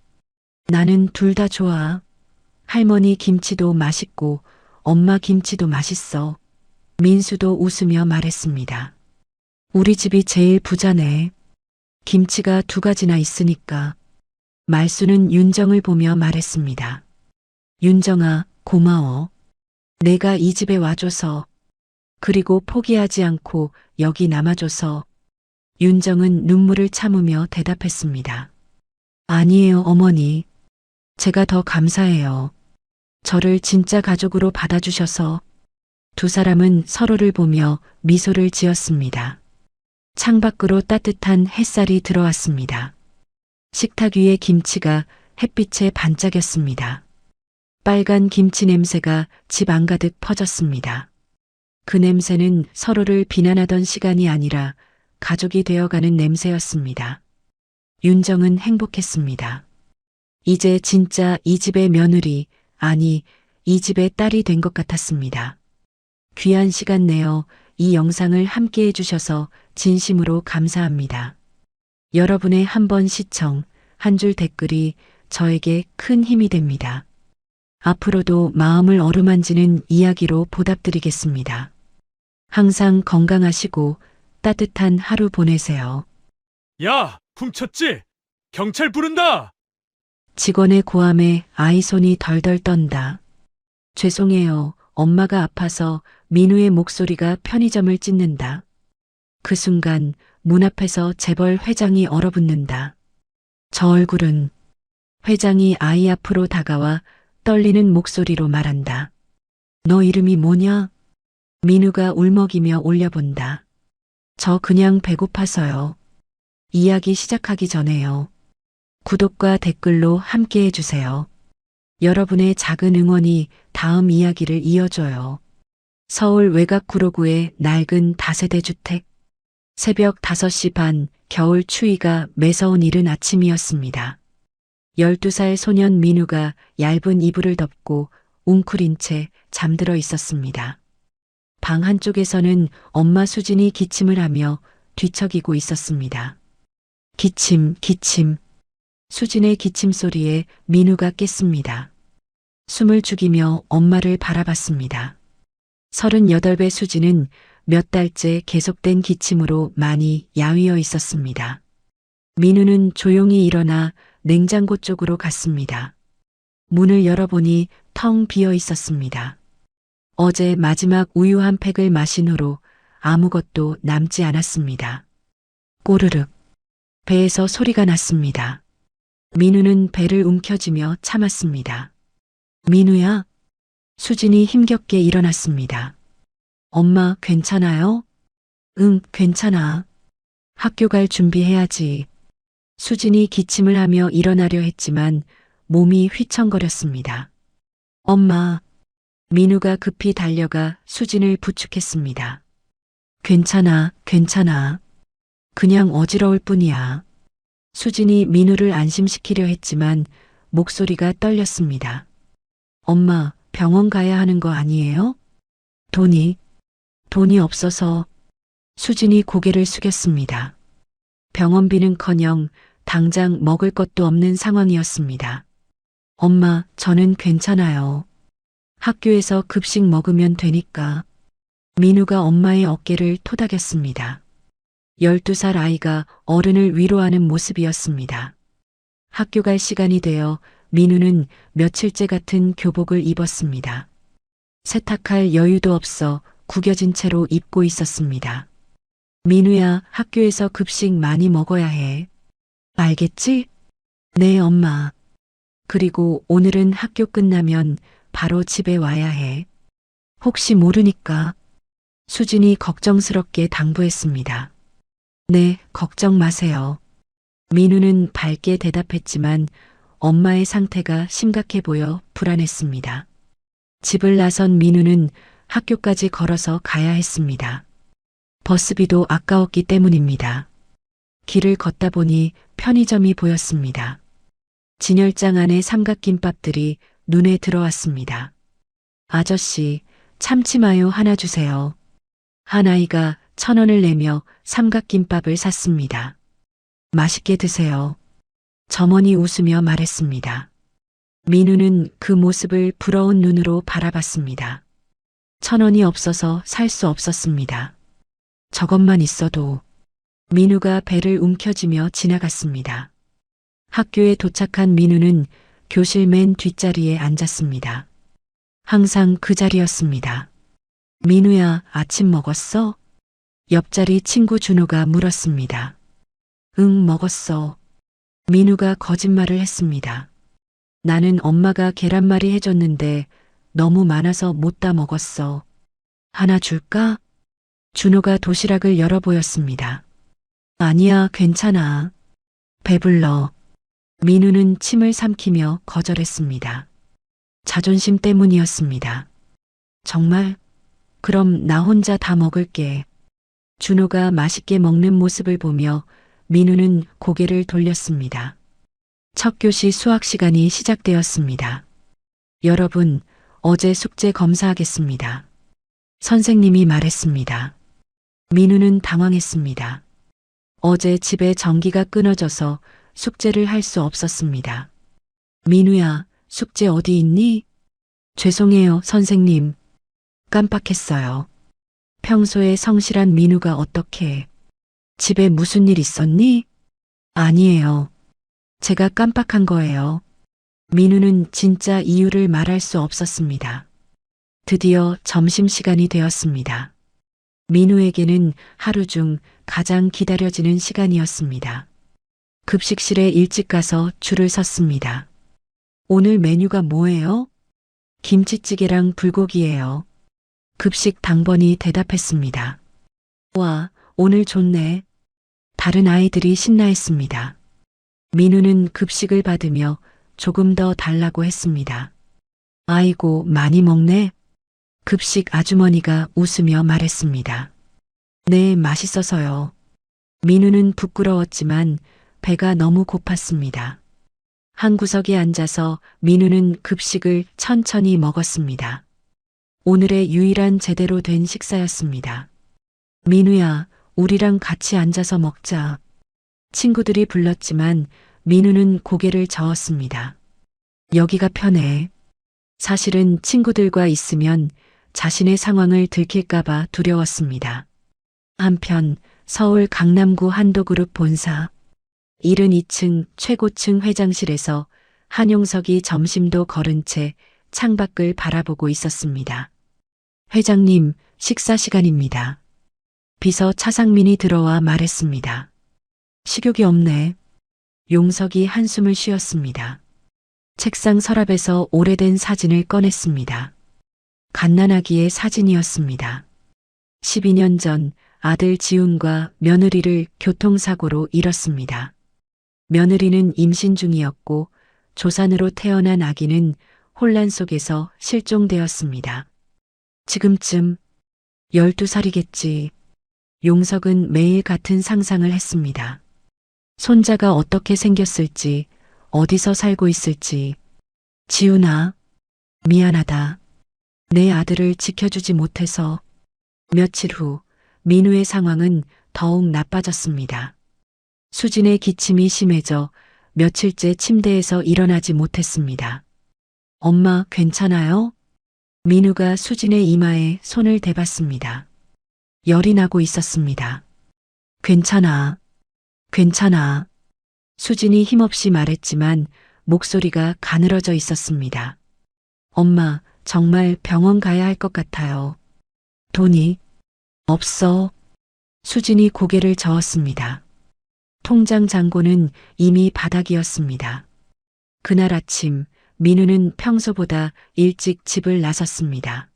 나는 둘 다 좋아. 할머니 김치도 맛있고 엄마 김치도 맛있어. 민수도 웃으며 말했습니다. 우리 집이 제일 부자네. 김치가 두 가지나 있으니까. 말수는 윤정을 보며 말했습니다. 윤정아, 고마워. 내가 이 집에 와줘서, 그리고 포기하지 않고 여기 남아줘서. 윤정은 눈물을 참으며 대답했습니다. 아니에요, 어머니. 제가 더 감사해요. 저를 진짜 가족으로 받아주셔서. 두 사람은 서로를 보며 미소를 지었습니다. 창밖으로 따뜻한 햇살이 들어왔습니다. 식탁 위의 김치가 햇빛에 반짝였습니다. 빨간 김치 냄새가 집 안가득 퍼졌습니다. 그 냄새는 서로를 비난하던 시간이 아니라 가족이 되어가는 냄새였습니다. 윤정은 행복했습니다. 이제 진짜 이 집의 며느리, 아니, 이 집의 딸이 된 것 같았습니다. 귀한 시간 내어 이 영상을 함께 해주셔서 진심으로 감사합니다. 여러분의 한 번 시청, 한 줄 댓글이 저에게 큰 힘이 됩니다. 앞으로도 마음을 어루만지는 이야기로 보답드리겠습니다. 항상 건강하시고 따뜻한 하루 보내세요. 야, 훔쳤지? 경찰 부른다! 직원의 고함에 아이 손이 덜덜 떤다. 죄송해요. 엄마가 아파서. 민우의 목소리가 편의점을 찢는다. 그 순간 문 앞에서 재벌 회장이 얼어붙는다. 저 얼굴은. 회장이 아이 앞으로 다가와 떨리는 목소리로 말한다. 너 이름이 뭐냐? 민우가 울먹이며 올려본다. 저 그냥 배고파서요. 이야기 시작하기 전에요. 구독과 댓글로 함께 해주세요. 여러분의 작은 응원이 다음 이야기를 이어줘요. 서울 외곽 구로구의 낡은 다세대 주택. 새벽 5시 반, 겨울 추위가 매서운 이른 아침이었습니다. 12살 소년 민우가 얇은 이불을 덮고 웅크린 채 잠들어 있었습니다. 방 한쪽에서는 엄마 수진이 기침을 하며 뒤척이고 있었습니다. 기침, 기침. 수진의 기침 소리에 민우가 깼습니다. 숨을 죽이며 엄마를 바라봤습니다. 38배 수진은 몇 달째 계속된 기침으로 많이 야위어 있었습니다. 민우는 조용히 일어나 냉장고 쪽으로 갔습니다. 문을 열어보니 텅 비어 있었습니다. 어제 마지막 우유 한 팩을 마신 후로 아무것도 남지 않았습니다. 꼬르륵. 배에서 소리가 났습니다. 민우는 배를 움켜쥐며 참았습니다. 민우야? 수진이 힘겹게 일어났습니다. 엄마, 괜찮아요? 응, 괜찮아. 학교 갈 준비해야지. 수진이 기침을 하며 일어나려 했지만 몸이 휘청거렸습니다. 엄마. 민우가 급히 달려가 수진을 부축했습니다. 괜찮아, 괜찮아. 그냥 어지러울 뿐이야. 수진이 민우를 안심시키려 했지만 목소리가 떨렸습니다. 엄마, 병원 가야 하는 거 아니에요? 돈이 없어서. 수진이 고개를 숙였습니다. 병원비는커녕 당장 먹을 것도 없는 상황이었습니다. 엄마, 저는 괜찮아요. 학교에서 급식 먹으면 되니까. 민우가 엄마의 어깨를 토닥였습니다. 12살 아이가 어른을 위로하는 모습이었습니다. 학교 갈 시간이 되어 민우는 며칠째 같은 교복을 입었습니다. 세탁할 여유도 없어 구겨진 채로 입고 있었습니다. 민우야, 학교에서 급식 많이 먹어야 해. 알겠지? 네, 엄마. 그리고 오늘은 학교 끝나면 바로 집에 와야 해. 혹시 모르니까. 수진이 걱정스럽게 당부했습니다. 네, 걱정 마세요. 민우는 밝게 대답했지만 엄마의 상태가 심각해 보여 불안했습니다. 집을 나선 민우는 학교까지 걸어서 가야 했습니다. 버스비도 아까웠기 때문입니다. 길을 걷다 보니 편의점이 보였습니다. 진열장 안에 삼각김밥들이 눈에 들어왔습니다. 아저씨, 참치마요 하나 주세요. 한 아이가 1,000원을 내며 삼각김밥을 샀습니다. 맛있게 드세요. 점원이 웃으며 말했습니다. 민우는 그 모습을 부러운 눈으로 바라봤습니다. 1,000원이 없어서 살 수 없었습니다. 저것만 있어도. 민우가 배를 움켜쥐며 지나갔습니다. 학교에 도착한 민우는 교실 맨 뒷자리에 앉았습니다. 항상 그 자리였습니다. 민우야, 아침 먹었어? 옆자리 친구 준호가 물었습니다. 응, 먹었어. 민우가 거짓말을 했습니다. 나는 엄마가 계란말이 해줬는데 너무 많아서 못 다 먹었어. 하나 줄까? 준호가 도시락을 열어 보였습니다. 아니야, 괜찮아. 배불러. 민우는 침을 삼키며 거절했습니다. 자존심 때문이었습니다. 정말? 그럼 나 혼자 다 먹을게. 준호가 맛있게 먹는 모습을 보며 민우는 고개를 돌렸습니다. 첫 교시 수학 시간이 시작되었습니다. 여러분, 어제 숙제 검사하겠습니다. 선생님이 말했습니다. 민우는 당황했습니다. 어제 집에 전기가 끊어져서 숙제를 할 수 없었습니다. 민우야, 숙제 어디 있니? 죄송해요, 선생님. 깜빡했어요. 평소에 성실한 민우가 어떻게? 집에 무슨 일 있었니? 아니에요. 제가 깜빡한 거예요. 민우는 진짜 이유를 말할 수 없었습니다. 드디어 점심시간이 되었습니다. 민우에게는 하루 중 가장 기다려지는 시간이었습니다. 급식실에 일찍 가서 줄을 섰습니다. 오늘 메뉴가 뭐예요? 김치찌개랑 불고기예요. 급식 당번이 대답했습니다. 와, 오늘 좋네. 다른 아이들이 신나했습니다. 민우는 급식을 받으며 조금 더 달라고 했습니다. 아이고, 많이 먹네. 급식 아주머니가 웃으며 말했습니다. 네, 맛있어서요. 민우는 부끄러웠지만 배가 너무 고팠습니다. 한 구석에 앉아서 민우는 급식을 천천히 먹었습니다. 오늘의 유일한 제대로 된 식사였습니다. 민우야, 우리랑 같이 앉아서 먹자. 친구들이 불렀지만 민우는 고개를 저었습니다. 여기가 편해. 사실은 친구들과 있으면 자신의 상황을 들킬까봐 두려웠습니다. 한편 서울 강남구 한도그룹 본사 72층 최고층 회장실에서 한용석이 점심도 거른 채 창밖을 바라보고 있었습니다. 회장님, 식사 시간입니다. 비서 차상민이 들어와 말했습니다. 식욕이 없네. 용석이 한숨을 쉬었습니다. 책상 서랍에서 오래된 사진을 꺼냈습니다. 갓난아기의 사진이었습니다. 12년 전 아들 지훈과 며느리를 교통사고로 잃었습니다. 며느리는 임신 중이었고 조산으로 태어난 아기는 혼란 속에서 실종되었습니다. 지금쯤 12살이겠지. 용석은 매일 같은 상상을 했습니다. 손자가 어떻게 생겼을지, 어디서 살고 있을지. 지훈아, 미안하다. 내 아들을 지켜주지 못해서. 며칠 후 민우의 상황은 더욱 나빠졌습니다. 수진의 기침이 심해져 며칠째 침대에서 일어나지 못했습니다. 엄마, 괜찮아요? 민우가 수진의 이마에 손을 대봤습니다. 열이 나고 있었습니다. 괜찮아. 괜찮아. 수진이 힘없이 말했지만 목소리가 가늘어져 있었습니다. 엄마, 정말 병원 가야 할 것 같아요. 돈이 없어. 수진이 고개를 저었습니다. 통장 잔고는 이미 바닥이었습니다. 그날 아침 민우는 평소보다 일찍 집을 나섰습니다.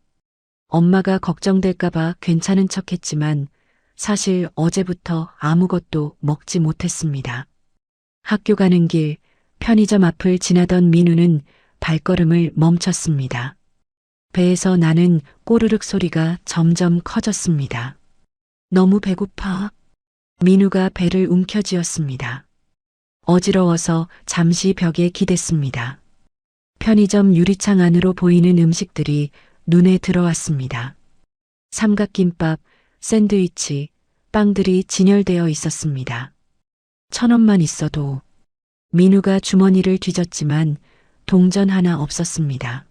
엄마가 걱정될까봐 괜찮은 척했지만 사실 어제부터 아무것도 먹지 못했습니다. 학교 가는 길 편의점 앞을 지나던 민우는 발걸음을 멈췄습니다. 배에서 나는 꼬르륵 소리가 점점 커졌습니다. 너무 배고파. 민우가 배를 움켜쥐었습니다. 어지러워서 잠시 벽에 기댔습니다. 편의점 유리창 안으로 보이는 음식들이 눈에 들어왔습니다. 삼각김밥, 샌드위치, 빵들이 진열되어 있었습니다. 1,000원만 있어도. 민우가 주머니를 뒤졌지만 동전 하나 없었습니다.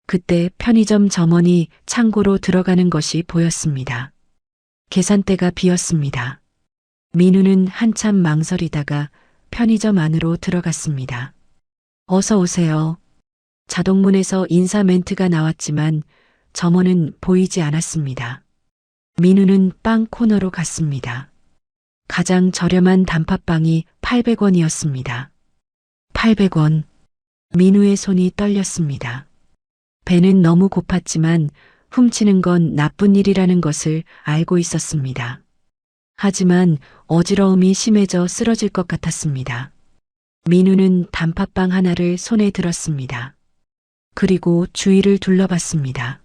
그때 편의점 점원이 창고로 들어가는 것이 보였습니다. 계산대가 비었습니다. 민우는 한참 망설이다가 편의점 안으로 들어갔습니다. 어서 오세요. 자동문에서 인사 멘트가 나왔지만 점원은 보이지 않았습니다. 민우는 빵 코너로 갔습니다. 가장 저렴한 단팥빵이 800원이었습니다. 800원. 민우의 손이 떨렸습니다. 배는 너무 고팠지만 훔치는 건 나쁜 일이라는 것을 알고 있었습니다. 하지만 어지러움이 심해져 쓰러질 것 같았습니다. 민우는 단팥빵 하나를 손에 들었습니다. 그리고 주위를 둘러봤습니다.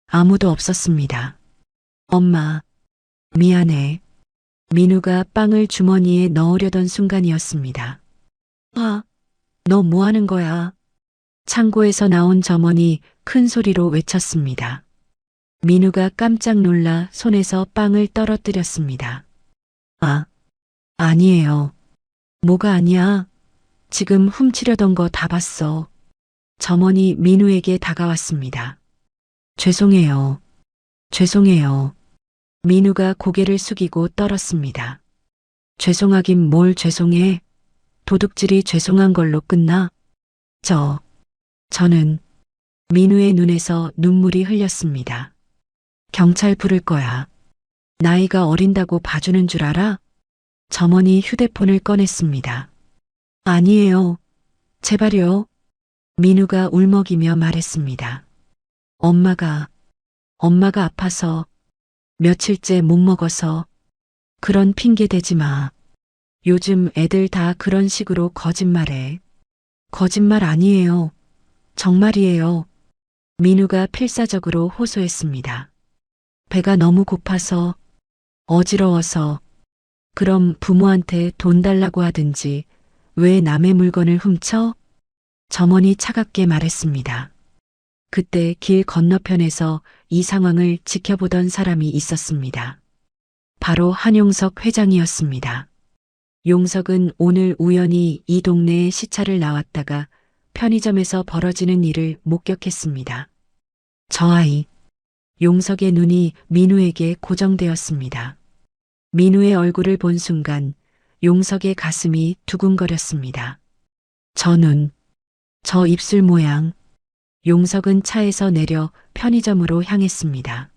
아무도 없었습니다. 엄마, 미안해. 민우가 빵을 주머니에 넣으려던 순간이었습니다. 아, 너 뭐 하는 거야? 창고에서 나온 점원이 큰 소리로 외쳤습니다. 민우가 깜짝 놀라 손에서 빵을 떨어뜨렸습니다. 아, 아니에요. 뭐가 아니야? 지금 훔치려던 거 다 봤어. 점원이 민우에게 다가왔습니다. 죄송해요. 죄송해요. 민우가 고개를 숙이고 떨었습니다. 죄송하긴 뭘 죄송해? 도둑질이 죄송한 걸로 끝나? 저는 민우의 눈에서 눈물이 흘렸습니다. 경찰 부를 거야. 나이가 어린다고 봐주는 줄 알아? 점원이 휴대폰을 꺼냈습니다. 아니에요. 제발요. 민우가 울먹이며 말했습니다. 엄마가 아파서 며칠째 못 먹어서. 그런 핑계 대지 마. 요즘 애들 다 그런 식으로 거짓말해. 거짓말 아니에요. 정말이에요. 민우가 필사적으로 호소했습니다. 배가 너무 고파서, 어지러워서. 그럼 부모한테 돈 달라고 하든지 왜 남의 물건을 훔쳐? 점원이 차갑게 말했습니다. 그때 길 건너편에서 이 상황을 지켜보던 사람이 있었습니다. 바로 한용석 회장이었습니다. 용석은 오늘 우연히 이 동네에 시차를 나왔다가 편의점에서 벌어지는 일을 목격했습니다. 저 아이. 용석의 눈이 민우에게 고정되었습니다. 민우의 얼굴을 본 순간 용석의 가슴이 두근거렸습니다. 저 눈, 저 입술 모양. 용석은 차에서 내려 편의점으로 향했습니다.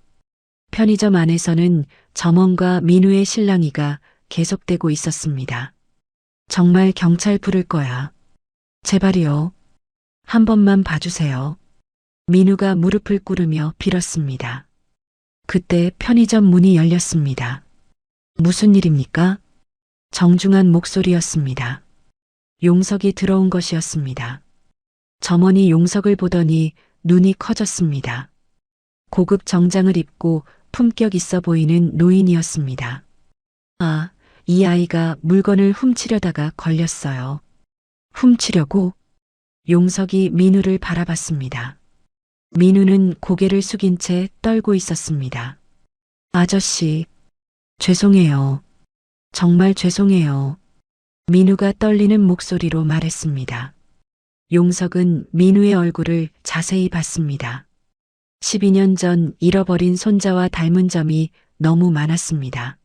편의점 안에서는 점원과 민우의 실랑이가 계속되고 있었습니다. 정말 경찰 부를 거야. 제발이요. 한 번만 봐주세요. 민우가 무릎을 꿇으며 빌었습니다. 그때 편의점 문이 열렸습니다. 무슨 일입니까? 정중한 목소리였습니다. 용석이 들어온 것이었습니다. 점원이 용석을 보더니 눈이 커졌습니다. 고급 정장을 입고 품격 있어 보이는 노인이었습니다. 아, 이 아이가 물건을 훔치려다가 걸렸어요. 훔치려고? 용석이 민우를 바라봤습니다. 민우는 고개를 숙인 채 떨고 있었습니다. 아저씨, 죄송해요. 정말 죄송해요. 민우가 떨리는 목소리로 말했습니다. 용석은 민우의 얼굴을 자세히 봤습니다. 12년 전 잃어버린 손자와 닮은 점이 너무 많았습니다.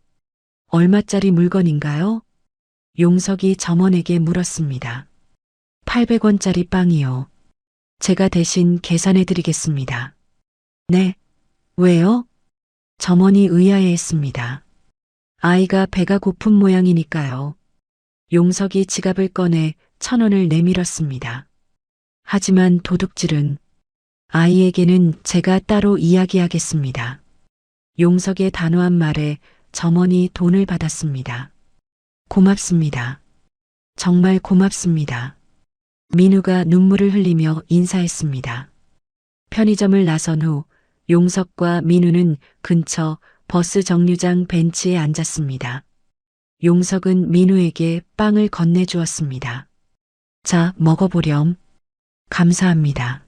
얼마짜리 물건인가요? 용석이 점원에게 물었습니다. 800원짜리 빵이요. 제가 대신 계산해 드리겠습니다. 네. 왜요? 점원이 의아해했습니다. 아이가 배가 고픈 모양이니까요. 용석이 지갑을 꺼내 1,000원을 내밀었습니다. 하지만 도둑질은 아이에게는 제가 따로 이야기하겠습니다. 용석의 단호한 말에 점원이 돈을 받았습니다. 고맙습니다. 정말 고맙습니다. 민우가 눈물을 흘리며 인사했습니다. 편의점을 나선 후 용석과 민우는 근처 버스 정류장 벤치에 앉았습니다. 용석은 민우에게 빵을 건네주었습니다. 자, 먹어보렴. 감사합니다.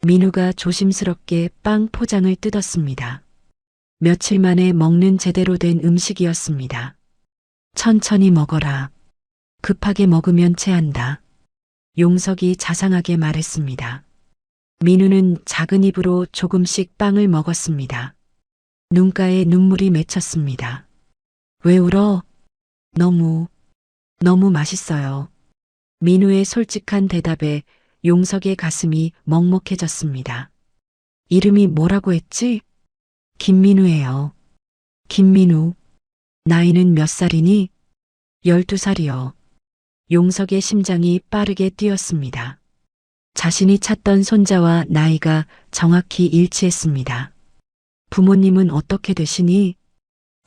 민우가 조심스럽게 빵 포장을 뜯었습니다. 며칠 만에 먹는 제대로 된 음식이었습니다. 천천히 먹어라. 급하게 먹으면 체한다. 용석이 자상하게 말했습니다. 민우는 작은 입으로 조금씩 빵을 먹었습니다. 눈가에 눈물이 맺혔습니다. 왜 울어? 너무 맛있어요. 민우의 솔직한 대답에 용석의 가슴이 먹먹해졌습니다. 이름이 뭐라고 했지? 김민우예요. 김민우. 나이는 몇 살이니? 12살이요. 용석의 심장이 빠르게 뛰었습니다. 자신이 찾던 손자와 나이가 정확히 일치했습니다. 부모님은 어떻게 되시니?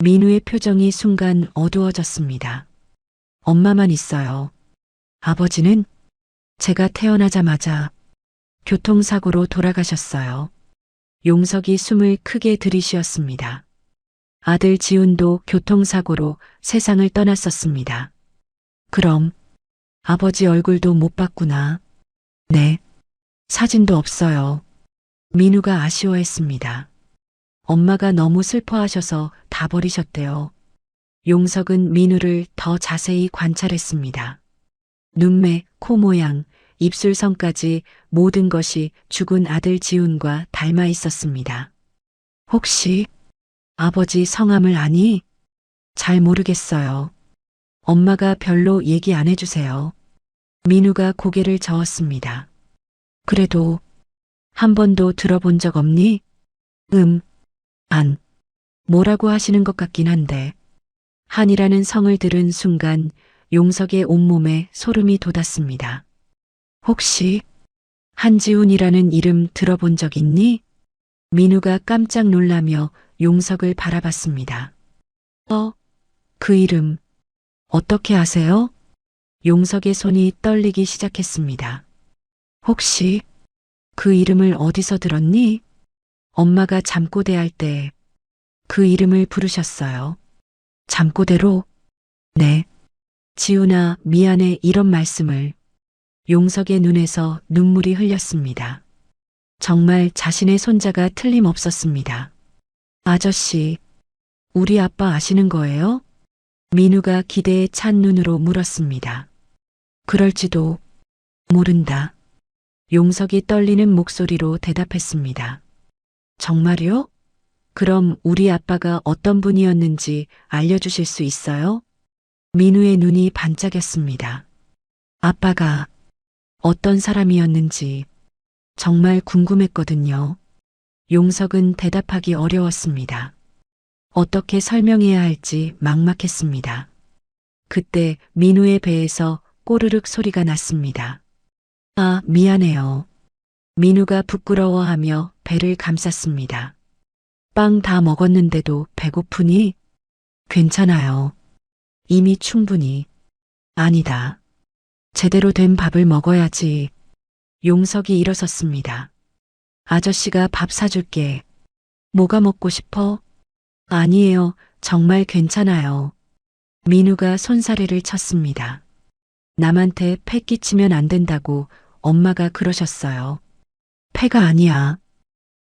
민우의 표정이 순간 어두워졌습니다. 엄마만 있어요. 아버지는 제가 태어나자마자 교통사고로 돌아가셨어요. 용석이 숨을 크게 들이쉬었습니다. 아들 지훈도 교통사고로 세상을 떠났었습니다. 그럼 아버지 얼굴도 못 봤구나. 네. 사진도 없어요. 민우가 아쉬워했습니다. 엄마가 너무 슬퍼하셔서 다 버리셨대요. 용석은 민우를 더 자세히 관찰했습니다. 눈매, 코 모양, 입술선까지 모든 것이 죽은 아들 지훈과 닮아 있었습니다. 혹시 아버지 성함을 아니? 잘 모르겠어요. 엄마가 별로 얘기 안 해주세요. 민우가 고개를 저었습니다. 그래도 한 번도 들어본 적 없니? 안. 뭐라고 하시는 것 같긴 한데. 한이라는 성을 들은 순간 용석의 온몸에 소름이 돋았습니다. 혹시 한지훈이라는 이름 들어본 적 있니? 민우가 깜짝 놀라며 용석을 바라봤습니다. 그 이름 어떻게 아세요? 용석의 손이 떨리기 시작했습니다. 혹시 그 이름을 어디서 들었니? 엄마가 잠꼬대 할 때 그 이름을 부르셨어요. 잠꼬대로? 네. 지훈아, 미안해 이런 말씀을. 용석의 눈에서 눈물이 흘렸습니다. 정말 자신의 손자가 틀림없었습니다. 아저씨, 우리 아빠 아시는 거예요? 민우가 기대에 찬 눈으로 물었습니다. 그럴지도 모른다. 용석이 떨리는 목소리로 대답했습니다. 정말요? 그럼 우리 아빠가 어떤 분이었는지 알려주실 수 있어요? 민우의 눈이 반짝였습니다. 아빠가 어떤 사람이었는지 정말 궁금했거든요. 용석은 대답하기 어려웠습니다. 어떻게 설명해야 할지 막막했습니다. 그때 민우의 배에서 꼬르륵 소리가 났습니다. 아, 미안해요. 민우가 부끄러워하며 배를 감쌌습니다. 빵 다 먹었는데도 배고프니? 괜찮아요. 이미 충분히. 아니다. 제대로 된 밥을 먹어야지. 용석이 일어섰습니다. 아저씨가 밥 사줄게. 뭐가 먹고 싶어? 아니에요. 정말 괜찮아요. 민우가 손사래를 쳤습니다. 남한테 패 끼치면 안 된다고 엄마가 그러셨어요. 패가 아니야.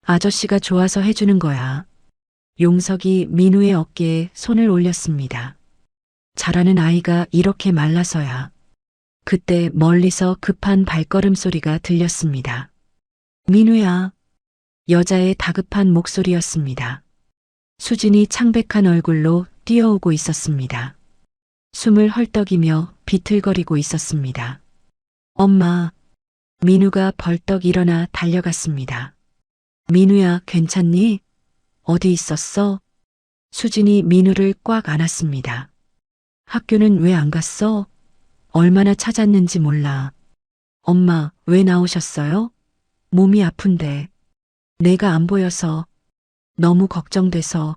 아저씨가 좋아서 해주는 거야. 용석이 민우의 어깨에 손을 올렸습니다. 자라는 아이가 이렇게 말라서야. 그때 멀리서 급한 발걸음 소리가 들렸습니다. 민우야. 여자의 다급한 목소리였습니다. 수진이 창백한 얼굴로 뛰어오고 있었습니다. 숨을 헐떡이며 비틀거리고 있었습니다. 엄마. 민우가 벌떡 일어나 달려갔습니다. 민우야, 괜찮니? 어디 있었어? 수진이 민우를 꽉 안았습니다. 학교는 왜 안 갔어? 얼마나 찾았는지 몰라. 엄마, 왜 나오셨어요? 몸이 아픈데. 내가 안 보여서. 너무 걱정돼서.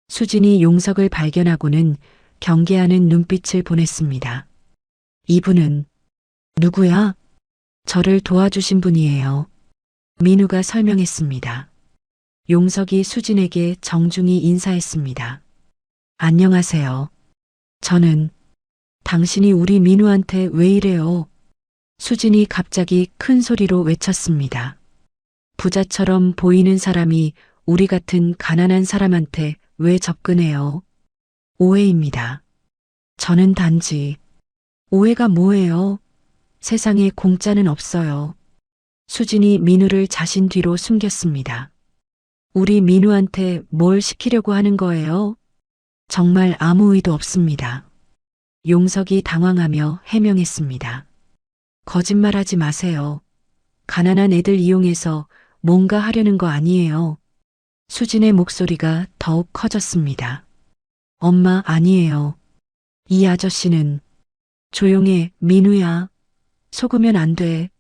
수진이 용석을 발견하고는 경계하는 눈빛을 보냈습니다. 이분은 누구야? 저를 도와주신 분이에요. 민우가 설명했습니다. 용석이 수진에게 정중히 인사했습니다. 안녕하세요. 저는 당신이 우리 민우한테 왜 이래요? 수진이 갑자기 큰 소리로 외쳤습니다. 부자처럼 보이는 사람이 우리 같은 가난한 사람한테 왜 접근해요? 오해입니다. 저는 단지 오해가 뭐예요? 세상에 공짜는 없어요. 수진이 민우를 자신 뒤로 숨겼습니다. 우리 민우한테 뭘 시키려고 하는 거예요? 정말 아무 의도 없습니다. 용석이 당황하며 해명했습니다. 거짓말하지 마세요. 가난한 애들 이용해서 뭔가 하려는 거 아니에요. 수진의 목소리가 더욱 커졌습니다. 엄마, 아니에요. 이 아저씨는 조용해, 민우야. 속으면 안 돼.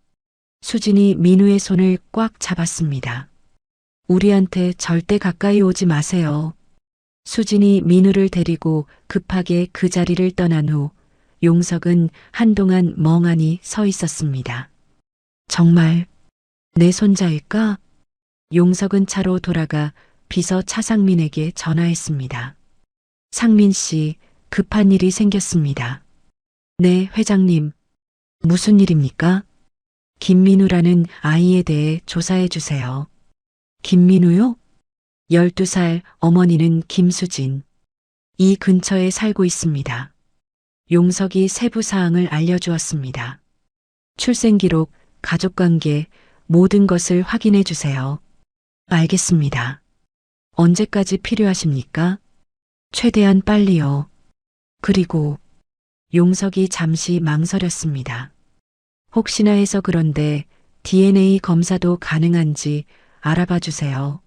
수진이 민우의 손을 꽉 잡았습니다. 우리한테 절대 가까이 오지 마세요. 수진이 민우를 데리고 급하게 그 자리를 떠난 후 용석은 한동안 멍하니 서 있었습니다. 정말 내 손자일까? 용석은 차로 돌아가 비서 차상민에게 전화했습니다. 상민 씨, 급한 일이 생겼습니다. 네, 회장님. 무슨 일입니까? 김민우라는 아이에 대해 조사해 주세요. 김민우요? 12살, 어머니는 김수진. 이 근처에 살고 있습니다. 용석이 세부 사항을 알려주었습니다. 출생기록, 가족관계, 모든 것을 확인해 주세요. 알겠습니다. 언제까지 필요하십니까? 최대한 빨리요. 그리고 용석이 잠시 망설였습니다. 혹시나 해서 그런데 DNA 검사도 가능한지 알아봐 주세요.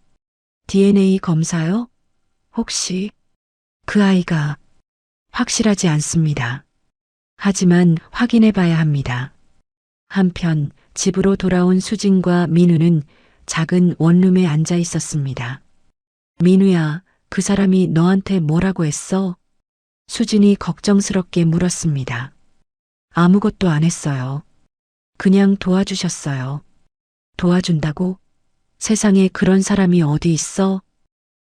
DNA 검사요? 혹시 그 아이가 확실하지 않습니다. 하지만 확인해 봐야 합니다. 한편 집으로 돌아온 수진과 민우는 작은 원룸에 앉아 있었습니다. 민우야, 그 사람이 너한테 뭐라고 했어? 수진이 걱정스럽게 물었습니다. 아무것도 안 했어요. 그냥 도와주셨어요. 도와준다고? 세상에 그런 사람이 어디 있어?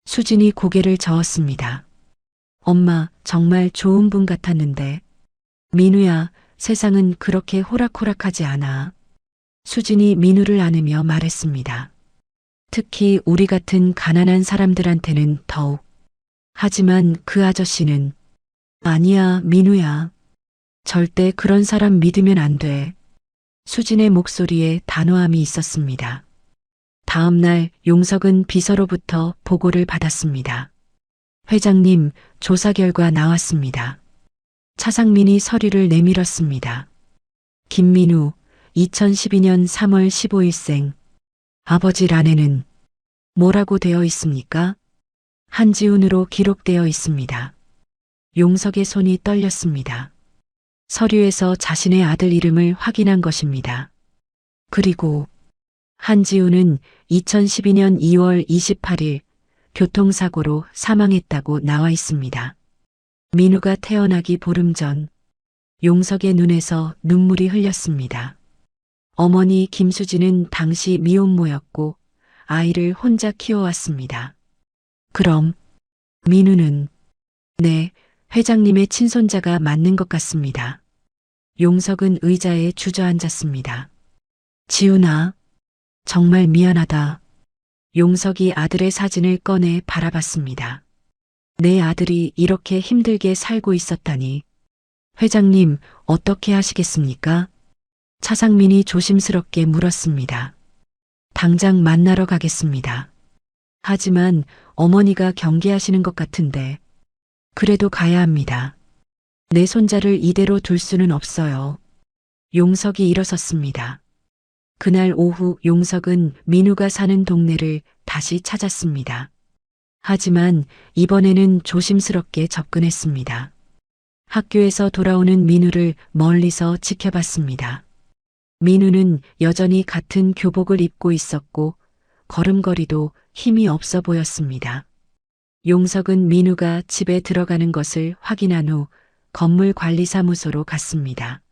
수진이 고개를 저었습니다. 엄마, 정말 좋은 분 같았는데. 민우야, 세상은 그렇게 호락호락하지 않아. 수진이 민우를 안으며 말했습니다. 특히 우리 같은 가난한 사람들한테는 더욱. 하지만 그 아저씨는 아니야, 민우야. 절대 그런 사람 믿으면 안 돼. 수진의 목소리에 단호함이 있었습니다. 다음 날 용석은 비서로부터 보고를 받았습니다. 회장님, 조사 결과 나왔습니다. 차상민이 서류를 내밀었습니다. 김민우, 2012년 3월 15일생. 아버지 란에는 뭐라고 되어 있습니까? 한지훈으로 기록되어 있습니다. 용석의 손이 떨렸습니다. 서류에서 자신의 아들 이름을 확인한 것입니다. 그리고 한지훈은 2012년 2월 28일 교통사고로 사망했다고 나와 있습니다. 민우가 태어나기 보름 전 용석의 눈에서 눈물이 흘렸습니다. 어머니 김수진은 당시 미혼모였고 아이를 혼자 키워왔습니다. 그럼 민우는 네, 회장님의 친손자가 맞는 것 같습니다. 용석은 의자에 주저앉았습니다. 지훈아, 정말 미안하다. 용석이 아들의 사진을 꺼내 바라봤습니다. 내 아들이 이렇게 힘들게 살고 있었다니. 회장님, 어떻게 하시겠습니까? 차상민이 조심스럽게 물었습니다. 당장 만나러 가겠습니다. 하지만 어머니가 경계하시는 것 같은데, 그래도 가야 합니다. 내 손자를 이대로 둘 수는 없어요. 용석이 일어섰습니다. 그날 오후 용석은 민우가 사는 동네를 다시 찾았습니다. 하지만 이번에는 조심스럽게 접근했습니다. 학교에서 돌아오는 민우를 멀리서 지켜봤습니다. 민우는 여전히 같은 교복을 입고 있었고 걸음걸이도 힘이 없어 보였습니다. 용석은 민우가 집에 들어가는 것을 확인한 후 건물 관리사무소로 갔습니다.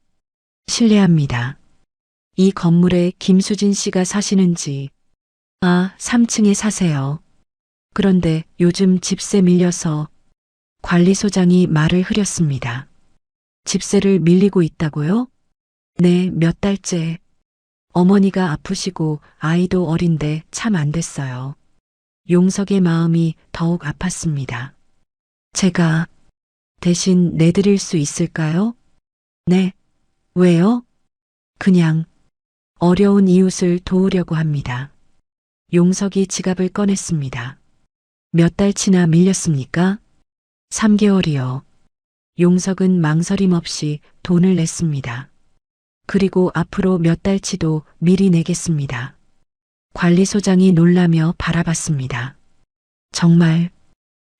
실례합니다. 이 건물에 김수진 씨가 사시는지. 3층에 사세요. 그런데 요즘 집세 밀려서. 관리소장이 말을 흐렸습니다. 집세를 밀리고 있다고요? 네, 몇 달째. 어머니가 아프시고 아이도 어린데 참 안 됐어요. 용석의 마음이 더욱 아팠습니다. 제가 대신 내드릴 수 있을까요? 네. 왜요? 그냥 어려운 이웃을 도우려고 합니다. 용석이 지갑을 꺼냈습니다. 몇 달치나 밀렸습니까? 3개월이요. 용석은 망설임 없이 돈을 냈습니다. 그리고 앞으로 몇 달치도 미리 내겠습니다. 관리소장이 놀라며 바라봤습니다. 정말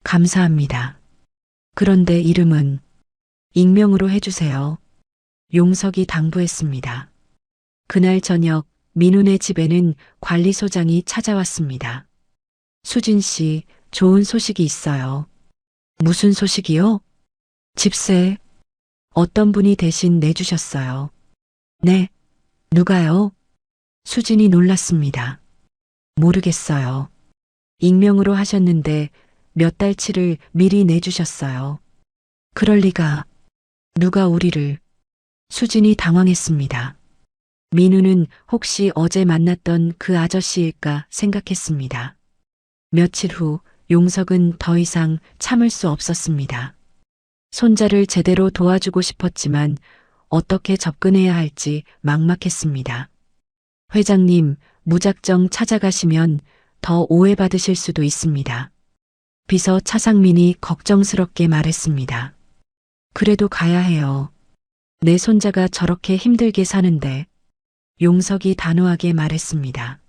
감사합니다. 그런데 이름은 익명으로 해주세요. 용석이 당부했습니다. 그날 저녁 민훈의 집에는 관리소장이 찾아왔습니다. 수진 씨, 좋은 소식이 있어요. 무슨 소식이요? 집세. 어떤 분이 대신 내주셨어요. 네. 누가요? 수진이 놀랐습니다. 모르겠어요. 익명으로 하셨는데 몇 달치를 미리 내주셨어요. 그럴 리가. 누가 우리를. 수진이 당황했습니다. 민우는 혹시 어제 만났던 그 아저씨일까 생각했습니다. 며칠 후 용석은 더 이상 참을 수 없었습니다. 손자를 제대로 도와주고 싶었지만 어떻게 접근해야 할지 막막했습니다. 회장님, 무작정 찾아가시면 더 오해받으실 수도 있습니다. 비서 차상민이 걱정스럽게 말했습니다. 그래도 가야 해요. 내 손자가 저렇게 힘들게 사는데. 용석이 단호하게 말했습니다.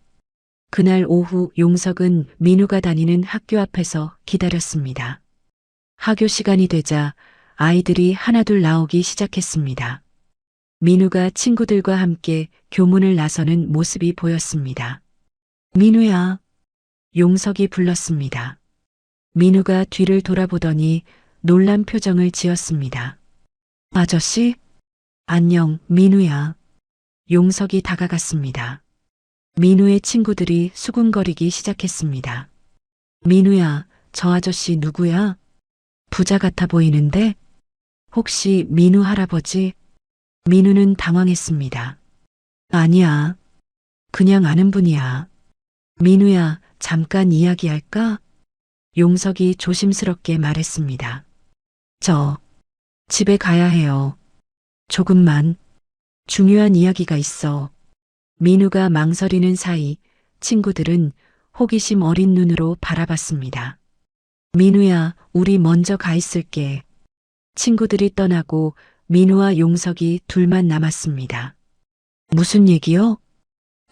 그날 오후 용석은 민우가 다니는 학교 앞에서 기다렸습니다. 학교 시간이 되자 아이들이 하나둘 나오기 시작했습니다. 민우가 친구들과 함께 교문을 나서는 모습이 보였습니다. 민우야. 용석이 불렀습니다. 민우가 뒤를 돌아보더니 놀란 표정을 지었습니다. 아저씨? 안녕, 민우야. 용석이 다가갔습니다. 민우의 친구들이 수군거리기 시작했습니다. 민우야, 저 아저씨 누구야? 부자 같아 보이는데? 혹시 민우 할아버지? 민우는 당황했습니다. 아니야. 그냥 아는 분이야. 민우야, 잠깐 이야기할까? 용석이 조심스럽게 말했습니다. 저 집에 가야 해요. 조금만. 중요한 이야기가 있어. 민우가 망설이는 사이 친구들은 호기심 어린 눈으로 바라봤습니다. 민우야, 우리 먼저 가 있을게. 친구들이 떠나고 민우와 용석이 둘만 남았습니다. 무슨 얘기요?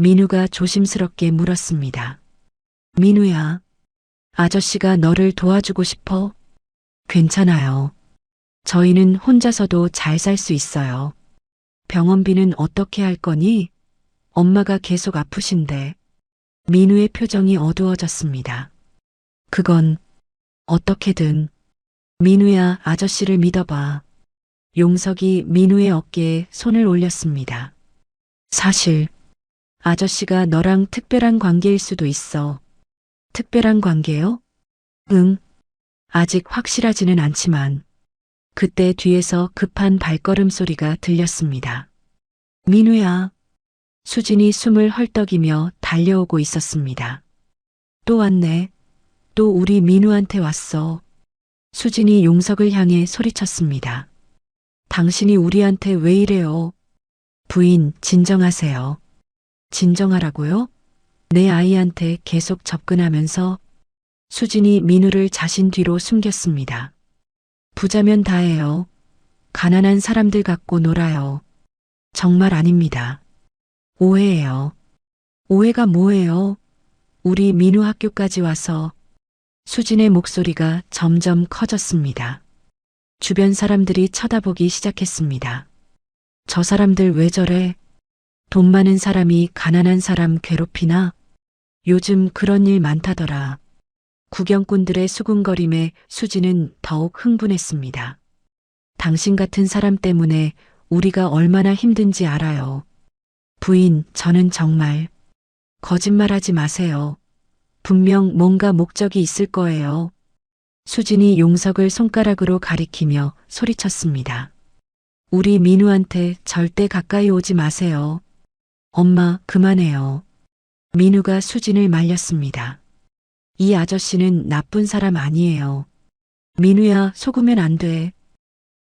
민우가 조심스럽게 물었습니다. 민우야, 아저씨가 너를 도와주고 싶어? 괜찮아요. 저희는 혼자서도 잘 살 수 있어요. 병원비는 어떻게 할 거니? 엄마가 계속 아프신데. 민우의 표정이 어두워졌습니다. 그건 어떻게든. 민우야, 아저씨를 믿어봐. 용석이 민우의 어깨에 손을 올렸습니다. 사실 아저씨가 너랑 특별한 관계일 수도 있어. 특별한 관계요? 응. 아직 확실하지는 않지만. 그때 뒤에서 급한 발걸음 소리가 들렸습니다. 민우야. 수진이 숨을 헐떡이며 달려오고 있었습니다. 또 왔네. 또 우리 민우한테 왔어. 수진이 용석을 향해 소리쳤습니다. 당신이 우리한테 왜 이래요? 부인, 진정하세요. 진정하라고요? 내 아이한테 계속 접근하면서 수진이 민우를 자신 뒤로 숨겼습니다. 부자면 다해요. 가난한 사람들 갖고 놀아요. 정말 아닙니다. 오해예요. 오해가 뭐예요? 우리 민우 학교까지 와서 수진의 목소리가 점점 커졌습니다. 주변 사람들이 쳐다보기 시작했습니다. 저 사람들 왜 저래? 돈 많은 사람이 가난한 사람 괴롭히나? 요즘 그런 일 많다더라. 구경꾼들의 수군거림에 수진은 더욱 흥분했습니다. 당신 같은 사람 때문에 우리가 얼마나 힘든지 알아요. 부인, 저는 정말 거짓말하지 마세요. 분명 뭔가 목적이 있을 거예요. 수진이 용석을 손가락으로 가리키며 소리쳤습니다. 우리 민우한테 절대 가까이 오지 마세요. 엄마, 그만해요. 민우가 수진을 말렸습니다. 이 아저씨는 나쁜 사람 아니에요. 민우야, 속으면 안 돼.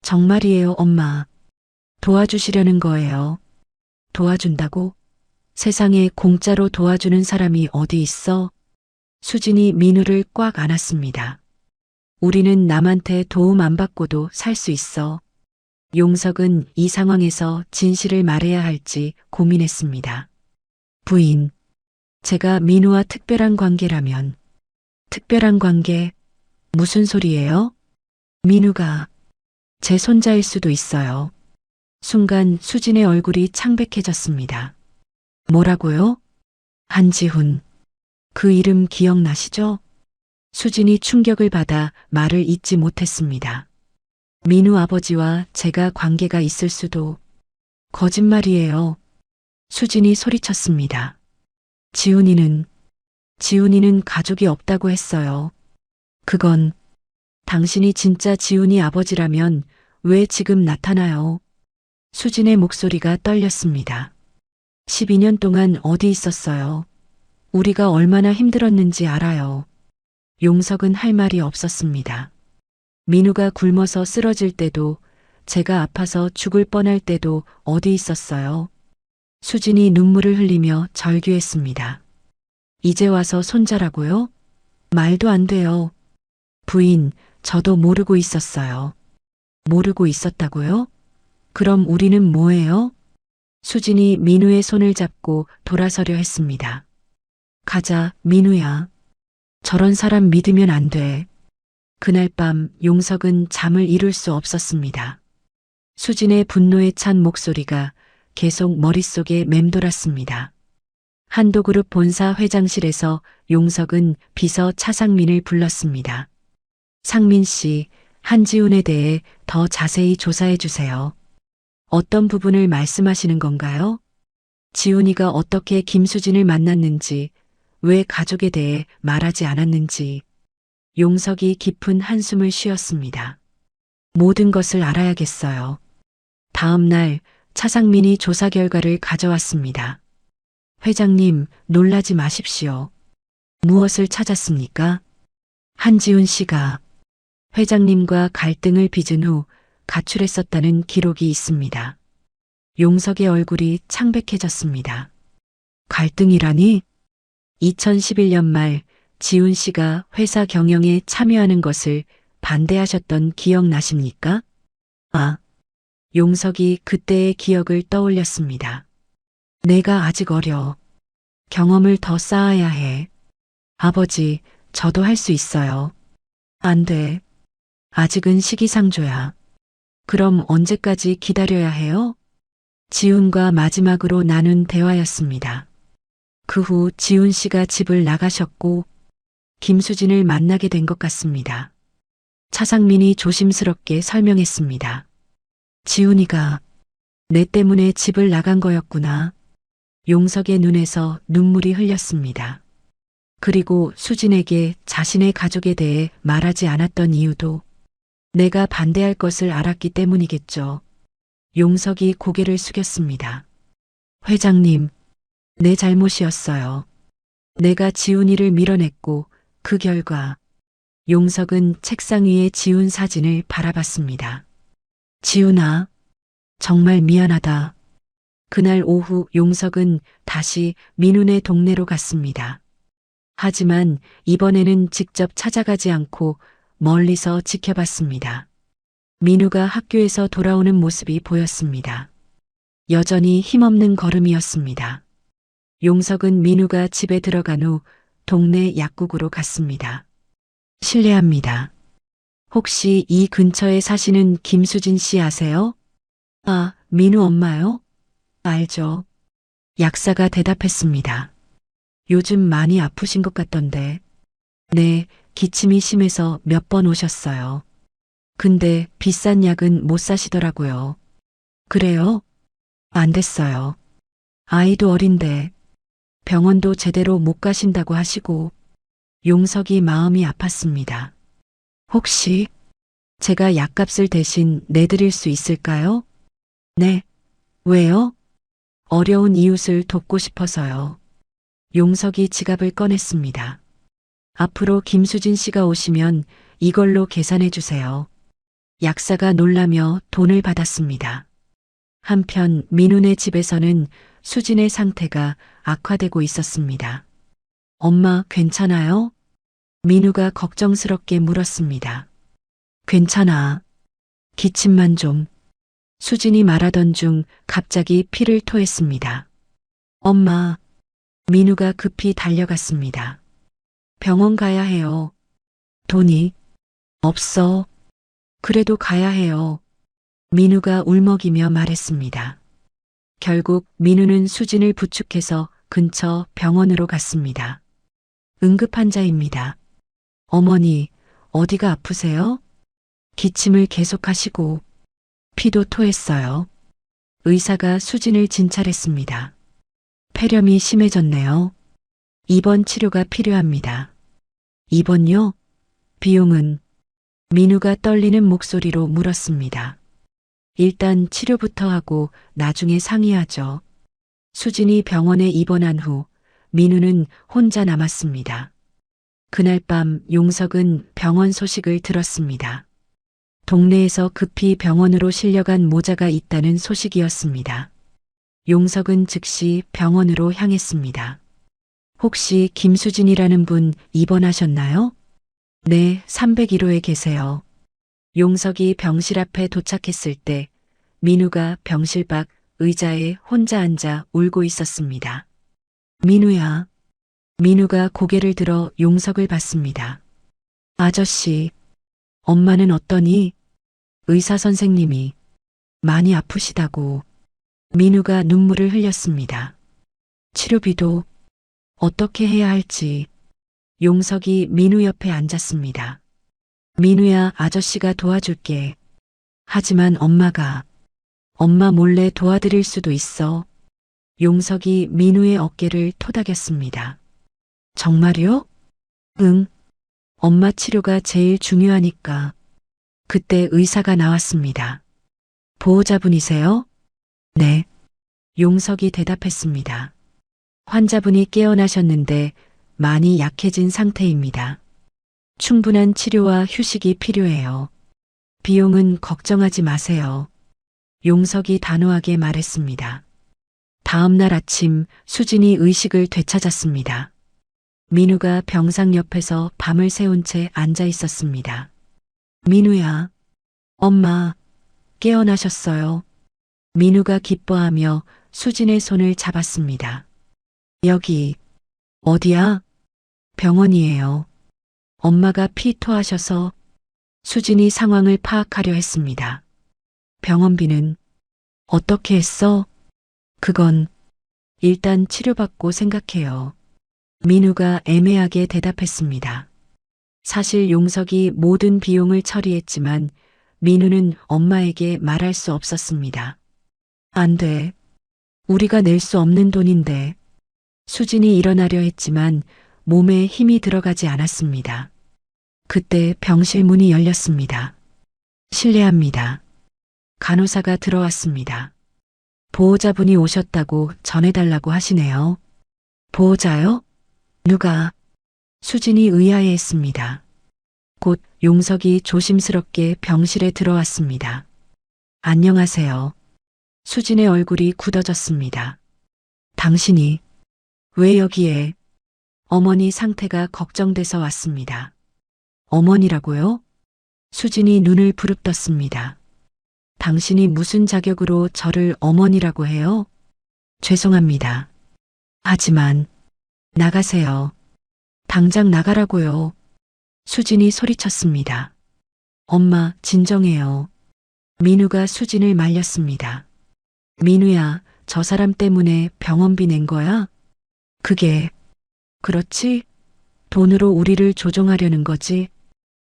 정말이에요, 엄마. 도와주시려는 거예요. 도와준다고? 세상에 공짜로 도와주는 사람이 어디 있어? 수진이 민우를 꽉 안았습니다. 우리는 남한테 도움 안 받고도 살 수 있어. 용석은 이 상황에서 진실을 말해야 할지 고민했습니다. 부인, 제가 민우와 특별한 관계라면. 특별한 관계? 무슨 소리예요? 민우가 제 손자일 수도 있어요. 순간 수진의 얼굴이 창백해졌습니다. 뭐라고요? 한지훈. 그 이름 기억나시죠? 수진이 충격을 받아 말을 잇지 못했습니다. 민우 아버지와 제가 관계가 있을 수도. 거짓말이에요. 수진이 소리쳤습니다. 지훈이는 가족이 없다고 했어요. 그건 당신이 진짜 지훈이 아버지라면 왜 지금 나타나요? 수진의 목소리가 떨렸습니다. 12년 동안 어디 있었어요? 우리가 얼마나 힘들었는지 알아요. 용석은 할 말이 없었습니다. 민우가 굶어서 쓰러질 때도, 제가 아파서 죽을 뻔할 때도 어디 있었어요? 수진이 눈물을 흘리며 절규했습니다. 이제 와서 손자라고요? 말도 안 돼요. 부인, 저도 모르고 있었어요. 모르고 있었다고요? 그럼 우리는 뭐예요? 수진이 민우의 손을 잡고 돌아서려 했습니다. 가자, 민우야. 저런 사람 믿으면 안 돼. 그날 밤 용석은 잠을 이룰 수 없었습니다. 수진의 분노에 찬 목소리가 계속 머릿속에 맴돌았습니다. 한도그룹 본사 회장실에서 용석은 비서 차상민을 불렀습니다. 상민 씨, 한지훈에 대해 더 자세히 조사해 주세요. 어떤 부분을 말씀하시는 건가요? 지훈이가 어떻게 김수진을 만났는지, 왜 가족에 대해 말하지 않았는지. 용석이 깊은 한숨을 쉬었습니다. 모든 것을 알아야겠어요. 다음 날 차상민이 조사 결과를 가져왔습니다. 회장님, 놀라지 마십시오. 무엇을 찾았습니까? 한지훈 씨가 회장님과 갈등을 빚은 후 가출했었다는 기록이 있습니다. 용석의 얼굴이 창백해졌습니다. 갈등이라니? 2011년 말 지훈 씨가 회사 경영에 참여하는 것을 반대하셨던 기억 나십니까? 아, 용석이 그때의 기억을 떠올렸습니다. 내가 아직 어려. 경험을 더 쌓아야 해. 아버지, 저도 할 수 있어요. 안 돼. 아직은 시기상조야. 그럼 언제까지 기다려야 해요? 지훈과 마지막으로 나눈 대화였습니다. 그 후 지훈 씨가 집을 나가셨고 김수진을 만나게 된 것 같습니다. 차상민이 조심스럽게 설명했습니다. 지훈이가 내 때문에 집을 나간 거였구나. 용석의 눈에서 눈물이 흘렸습니다. 그리고 수진에게 자신의 가족에 대해 말하지 않았던 이유도 내가 반대할 것을 알았기 때문이겠죠. 용석이 고개를 숙였습니다. 회장님, 내 잘못이었어요. 내가 지훈이를 밀어냈고 그 결과 용석은 책상 위에 지훈 사진을 바라봤습니다. 지훈아, 정말 미안하다. 그날 오후 용석은 다시 민훈의 동네로 갔습니다. 하지만 이번에는 직접 찾아가지 않고 멀리서 지켜봤습니다. 민우가 학교에서 돌아오는 모습이 보였습니다. 여전히 힘없는 걸음이었습니다. 용석은 민우가 집에 들어간 후 동네 약국으로 갔습니다. 실례합니다. 혹시 이 근처에 사시는 김수진 씨 아세요? 아, 민우 엄마요? 알죠. 약사가 대답했습니다. 요즘 많이 아프신 것 같던데. 네, 기침이 심해서 몇 번 오셨어요. 근데 비싼 약은 못 사시더라고요. 그래요? 안 됐어요. 아이도 어린데 병원도 제대로 못 가신다고 하시고 용석이 마음이 아팠습니다. 혹시 제가 약값을 대신 내드릴 수 있을까요? 네. 왜요? 어려운 이웃을 돕고 싶어서요. 용석이 지갑을 꺼냈습니다. 앞으로 김수진 씨가 오시면 이걸로 계산해 주세요. 약사가 놀라며 돈을 받았습니다. 한편 민훈의 집에서는 수진의 상태가 악화되고 있었습니다. 엄마 괜찮아요? 민우가 걱정스럽게 물었습니다. 괜찮아. 기침만 좀. 수진이 말하던 중 갑자기 피를 토했습니다. 엄마. 민우가 급히 달려갔습니다. 병원 가야 해요. 돈이 없어. 그래도 가야 해요. 민우가 울먹이며 말했습니다. 결국 민우는 수진을 부축해서 근처 병원으로 갔습니다. 응급환자입니다. 어머니, 어디가 아프세요? 기침을 계속하시고 피도 토했어요. 의사가 수진을 진찰했습니다. 폐렴이 심해졌네요. 입원 치료가 필요합니다. 입원요? 비용은? 민우가 떨리는 목소리로 물었습니다. 일단 치료부터 하고 나중에 상의하죠. 수진이 병원에 입원한 후 민우는 혼자 남았습니다. 그날 밤 용석은 병원 소식을 들었습니다. 동네에서 급히 병원으로 실려간 모자가 있다는 소식이었습니다. 용석은 즉시 병원으로 향했습니다. 혹시 김수진이라는 분 입원하셨나요? 네, 301호에 계세요. 용석이 병실 앞에 도착했을 때 민우가 병실 밖 의자에 혼자 앉아 울고 있었습니다. 민우야. 민우가 고개를 들어 용석을 봤습니다. 아저씨, 엄마는 어떠니? 의사 선생님이 많이 아프시다고. 민우가 눈물을 흘렸습니다. 치료비도 어떻게 해야 할지. 용석이 민우 옆에 앉았습니다. 민우야, 아저씨가 도와줄게. 하지만 엄마 몰래 도와드릴 수도 있어. 용석이 민우의 어깨를 토닥였습니다. 정말요? 응. 엄마 치료가 제일 중요하니까. 그때 의사가 나왔습니다. 보호자분이세요? 네. 용석이 대답했습니다. 환자분이 깨어나셨는데 많이 약해진 상태입니다. 충분한 치료와 휴식이 필요해요. 비용은 걱정하지 마세요. 용석이 단호하게 말했습니다. 다음 날 아침 수진이 의식을 되찾았습니다. 민우가 병상 옆에서 밤을 새운 채 앉아 있었습니다. 민우야, 엄마, 깨어나셨어요. 민우가 기뻐하며 수진의 손을 잡았습니다. 여기, 어디야? 병원이에요. 엄마가 피 토하셔서 수진이 상황을 파악하려 했습니다. 병원비는 어떻게 했어? 그건 일단 치료받고 생각해요. 민우가 애매하게 대답했습니다. 사실 용석이 모든 비용을 처리했지만 민우는 엄마에게 말할 수 없었습니다. 안 돼. 우리가 낼 수 없는 돈인데. 수진이 일어나려 했지만 몸에 힘이 들어가지 않았습니다. 그때 병실 문이 열렸습니다. 실례합니다. 간호사가 들어왔습니다. 보호자분이 오셨다고 전해달라고 하시네요. 보호자요? 누가? 수진이 의아해했습니다. 곧 용석이 조심스럽게 병실에 들어왔습니다. 안녕하세요. 수진의 얼굴이 굳어졌습니다. 당신이 왜 여기에? 어머니 상태가 걱정돼서 왔습니다. 어머니라고요? 수진이 눈을 부릅떴습니다. 당신이 무슨 자격으로 저를 어머니라고 해요? 죄송합니다. 하지만 나가세요. 당장 나가라고요. 수진이 소리쳤습니다. 엄마, 진정해요. 민우가 수진을 말렸습니다. 민우야, 저 사람 때문에 병원비 낸 거야? 그게 그렇지? 돈으로 우리를 조종하려는 거지?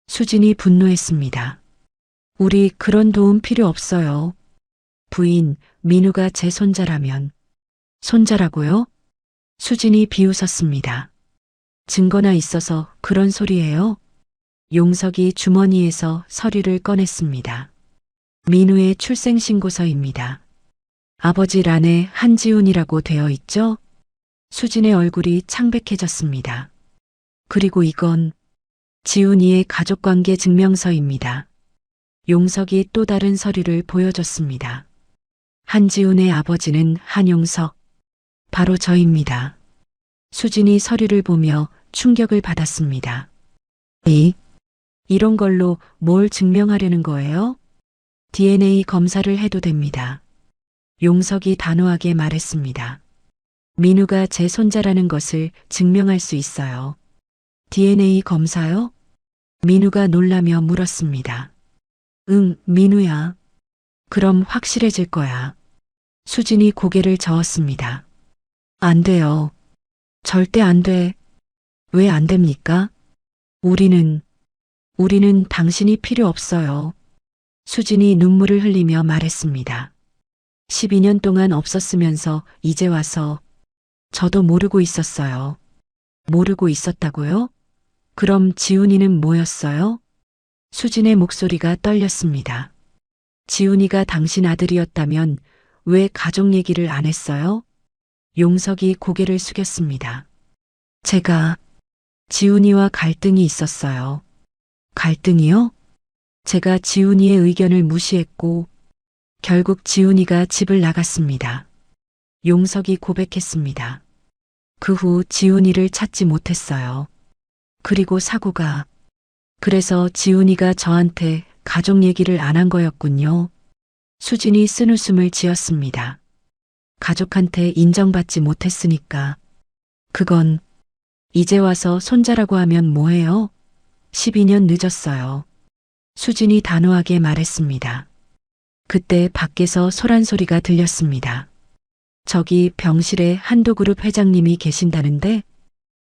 수진이 분노했습니다. 우리 그런 도움 필요 없어요. 부인, 민우가 제 손자라면. 손자라고요? 수진이 비웃었습니다. 증거나 있어서 그런 소리예요? 용석이 주머니에서 서류를 꺼냈습니다. 민우의 출생신고서입니다. 아버지 란에 한지훈이라고 되어 있죠? 수진의 얼굴이 창백해졌습니다. 그리고 이건 지훈이의 가족관계 증명서입니다. 용석이 또 다른 서류를 보여줬습니다. 한지훈의 아버지는 한용석. 바로 저입니다. 수진이 서류를 보며 충격을 받았습니다. 이런 걸로 뭘 증명하려는 거예요? DNA 검사를 해도 됩니다. 용석이 단호하게 말했습니다. 민우가 제 손자라는 것을 증명할 수 있어요. DNA 검사요? 민우가 놀라며 물었습니다. 응, 민우야. 그럼 확실해질 거야. 수진이 고개를 저었습니다. 안 돼요. 절대 안 돼. 왜 안 됩니까? 우리는 당신이 필요 없어요. 수진이 눈물을 흘리며 말했습니다. 12년 동안 없었으면서 이제 와서 저도 모르고 있었어요. 모르고 있었다고요? 그럼 지훈이는 뭐였어요? 수진의 목소리가 떨렸습니다. 지훈이가 당신 아들이었다면 왜 가족 얘기를 안 했어요? 용석이 고개를 숙였습니다. 제가 지훈이와 갈등이 있었어요. 갈등이요? 제가 지훈이의 의견을 무시했고 결국 지훈이가 집을 나갔습니다. 용석이 고백했습니다. 그 후 지훈이를 찾지 못했어요. 그리고 사고가. 그래서 지훈이가 저한테 가족 얘기를 안 한 거였군요. 수진이 쓴웃음을 지었습니다. 가족한테 인정받지 못했으니까. 그건 이제 와서 손자라고 하면 뭐해요? 12년 늦었어요. 수진이 단호하게 말했습니다. 그때 밖에서 소란 소리가 들렸습니다. 저기 병실에 한도그룹 회장님이 계신다는데?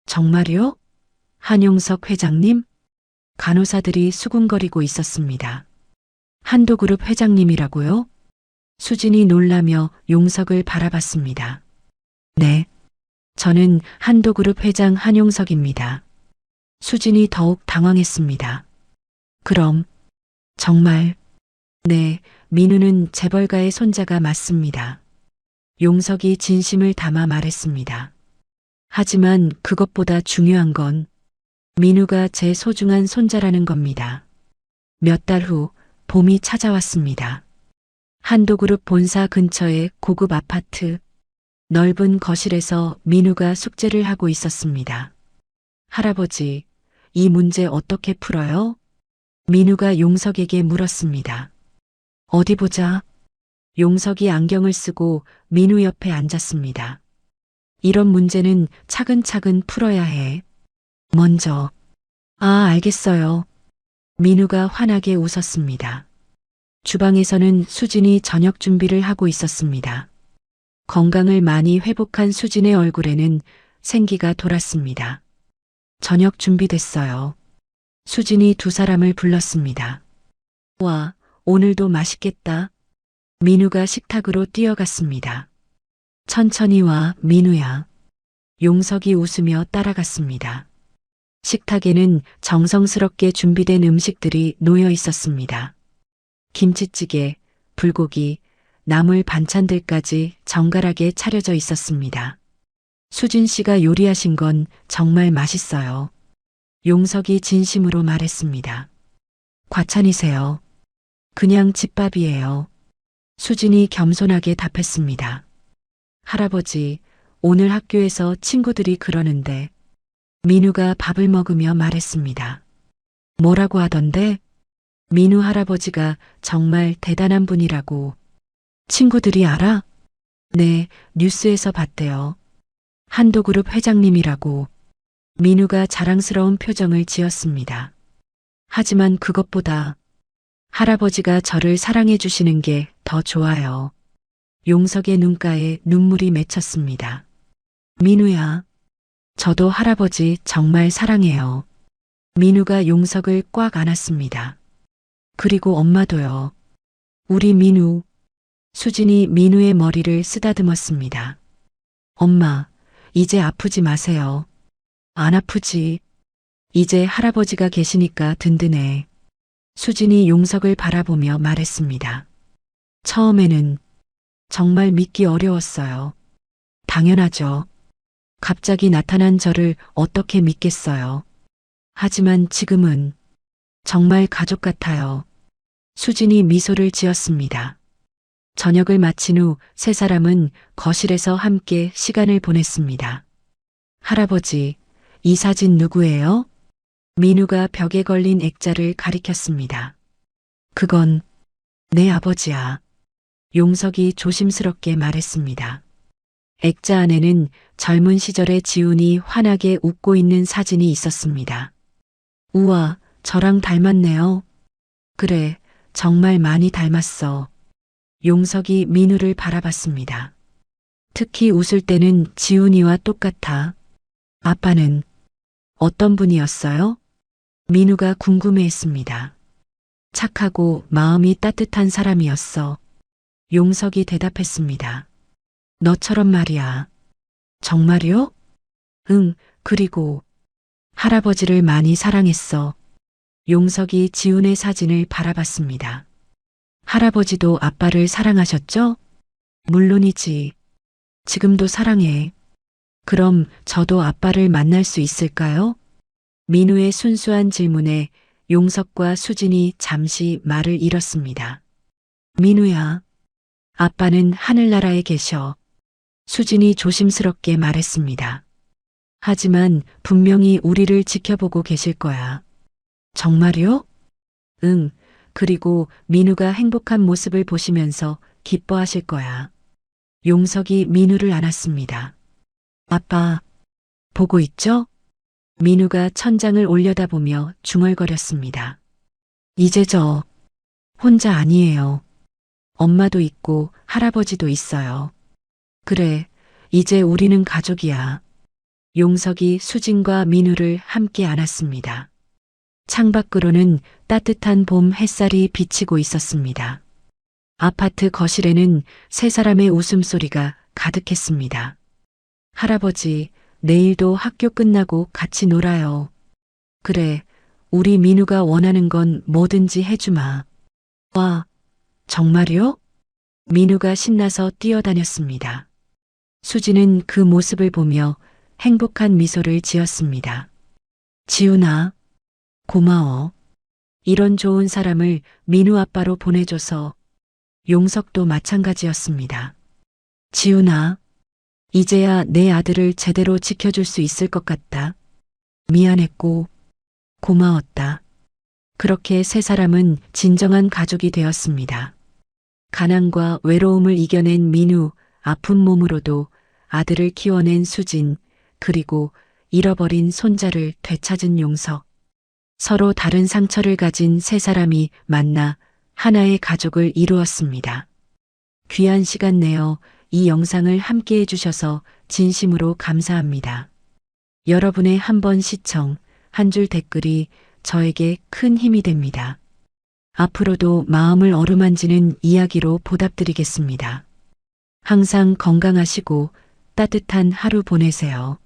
정말요? 한용석 회장님? 간호사들이 수군거리고 있었습니다. 한도그룹 회장님이라고요? 수진이 놀라며 용석을 바라봤습니다. 네. 저는 한도그룹 회장 한용석입니다. 수진이 더욱 당황했습니다. 그럼 정말 네, 민우는 재벌가의 손자가 맞습니다. 용석이 진심을 담아 말했습니다. 하지만 그것보다 중요한 건 민우가 제 소중한 손자라는 겁니다. 몇 달 후 봄이 찾아왔습니다. 한도그룹 본사 근처의 고급 아파트, 넓은 거실에서 민우가 숙제를 하고 있었습니다. 할아버지, 이 문제 어떻게 풀어요? 민우가 용석에게 물었습니다. 어디 보자. 용석이 안경을 쓰고 민우 옆에 앉았습니다. 이런 문제는 차근차근 풀어야 해. 먼저. 알겠어요. 민우가 환하게 웃었습니다. 주방에서는 수진이 저녁 준비를 하고 있었습니다. 건강을 많이 회복한 수진의 얼굴에는 생기가 돌았습니다. 저녁 준비됐어요. 수진이 두 사람을 불렀습니다. 와, 오늘도 맛있겠다. 민우가 식탁으로 뛰어갔습니다. 천천히 와, 민우야. 용석이 웃으며 따라갔습니다. 식탁에는 정성스럽게 준비된 음식들이 놓여 있었습니다. 김치찌개, 불고기, 나물 반찬들까지 정갈하게 차려져 있었습니다. 수진 씨가 요리하신 건 정말 맛있어요. 용석이 진심으로 말했습니다. 과찬이세요. 그냥 집밥이에요. 수진이 겸손하게 답했습니다. 할아버지, 오늘 학교에서 친구들이 그러는데 민우가 밥을 먹으며 말했습니다. 뭐라고 하던데? 민우 할아버지가 정말 대단한 분이라고. 친구들이 알아? 네, 뉴스에서 봤대요. 한도그룹 회장님이라고. 민우가 자랑스러운 표정을 지었습니다. 하지만 그것보다 할아버지가 저를 사랑해 주시는 게 더 좋아요. 용석의 눈가에 눈물이 맺혔습니다. 민우야, 저도 할아버지 정말 사랑해요. 민우가 용석을 꽉 안았습니다. 그리고 엄마도요. 우리 민우. 수진이 민우의 머리를 쓰다듬었습니다. 엄마, 이제 아프지 마세요. 안 아프지. 이제 할아버지가 계시니까 든든해. 수진이 용석을 바라보며 말했습니다. 처음에는 정말 믿기 어려웠어요. 당연하죠. 갑자기 나타난 저를 어떻게 믿겠어요. 하지만 지금은 정말 가족 같아요. 수진이 미소를 지었습니다. 저녁을 마친 후 세 사람은 거실에서 함께 시간을 보냈습니다. 할아버지, 이 사진 누구예요? 민우가 벽에 걸린 액자를 가리켰습니다. 그건 내 아버지야. 용석이 조심스럽게 말했습니다. 액자 안에는 젊은 시절의 지훈이 환하게 웃고 있는 사진이 있었습니다. 우와, 저랑 닮았네요. 그래, 정말 많이 닮았어. 용석이 민우를 바라봤습니다. 특히 웃을 때는 지훈이와 똑같아. 아빠는 어떤 분이었어요? 민우가 궁금해했습니다. 착하고 마음이 따뜻한 사람이었어. 용석이 대답했습니다. 너처럼 말이야. 정말요? 응, 그리고 할아버지를 많이 사랑했어. 용석이 지훈의 사진을 바라봤습니다. 할아버지도 아빠를 사랑하셨죠? 물론이지. 지금도 사랑해. 그럼 저도 아빠를 만날 수 있을까요? 민우의 순수한 질문에 용석과 수진이 잠시 말을 잃었습니다. 민우야, 아빠는 하늘나라에 계셔. 수진이 조심스럽게 말했습니다. 하지만 분명히 우리를 지켜보고 계실 거야. 정말요? 응, 그리고 민우가 행복한 모습을 보시면서 기뻐하실 거야. 용석이 민우를 안았습니다. 아빠, 보고 있죠? 민우가 천장을 올려다보며 중얼거렸습니다. 이제 저 혼자 아니에요. 엄마도 있고 할아버지도 있어요. 그래, 이제 우리는 가족이야. 용석이 수진과 민우를 함께 안았습니다. 창밖으로는 따뜻한 봄 햇살이 비치고 있었습니다. 아파트 거실에는 세 사람의 웃음소리가 가득했습니다. 할아버지, 내일도 학교 끝나고 같이 놀아요. 그래, 우리 민우가 원하는 건 뭐든지 해주마. 와, 정말요? 민우가 신나서 뛰어다녔습니다. 수지는 그 모습을 보며 행복한 미소를 지었습니다. 지훈아, 고마워. 이런 좋은 사람을 민우 아빠로 보내줘서. 용석도 마찬가지였습니다. 지훈아, 이제야 내 아들을 제대로 지켜줄 수 있을 것 같다. 미안했고 고마웠다. 그렇게 세 사람은 진정한 가족이 되었습니다. 가난과 외로움을 이겨낸 민우, 아픈 몸으로도 아들을 키워낸 수진, 그리고 잃어버린 손자를 되찾은 용석. 서로 다른 상처를 가진 세 사람이 만나 하나의 가족을 이루었습니다. 귀한 시간 내어 이 영상을 함께 해주셔서 진심으로 감사합니다. 여러분의 한 번 시청, 한 줄 댓글이 저에게 큰 힘이 됩니다. 앞으로도 마음을 어루만지는 이야기로 보답드리겠습니다. 항상 건강하시고 따뜻한 하루 보내세요.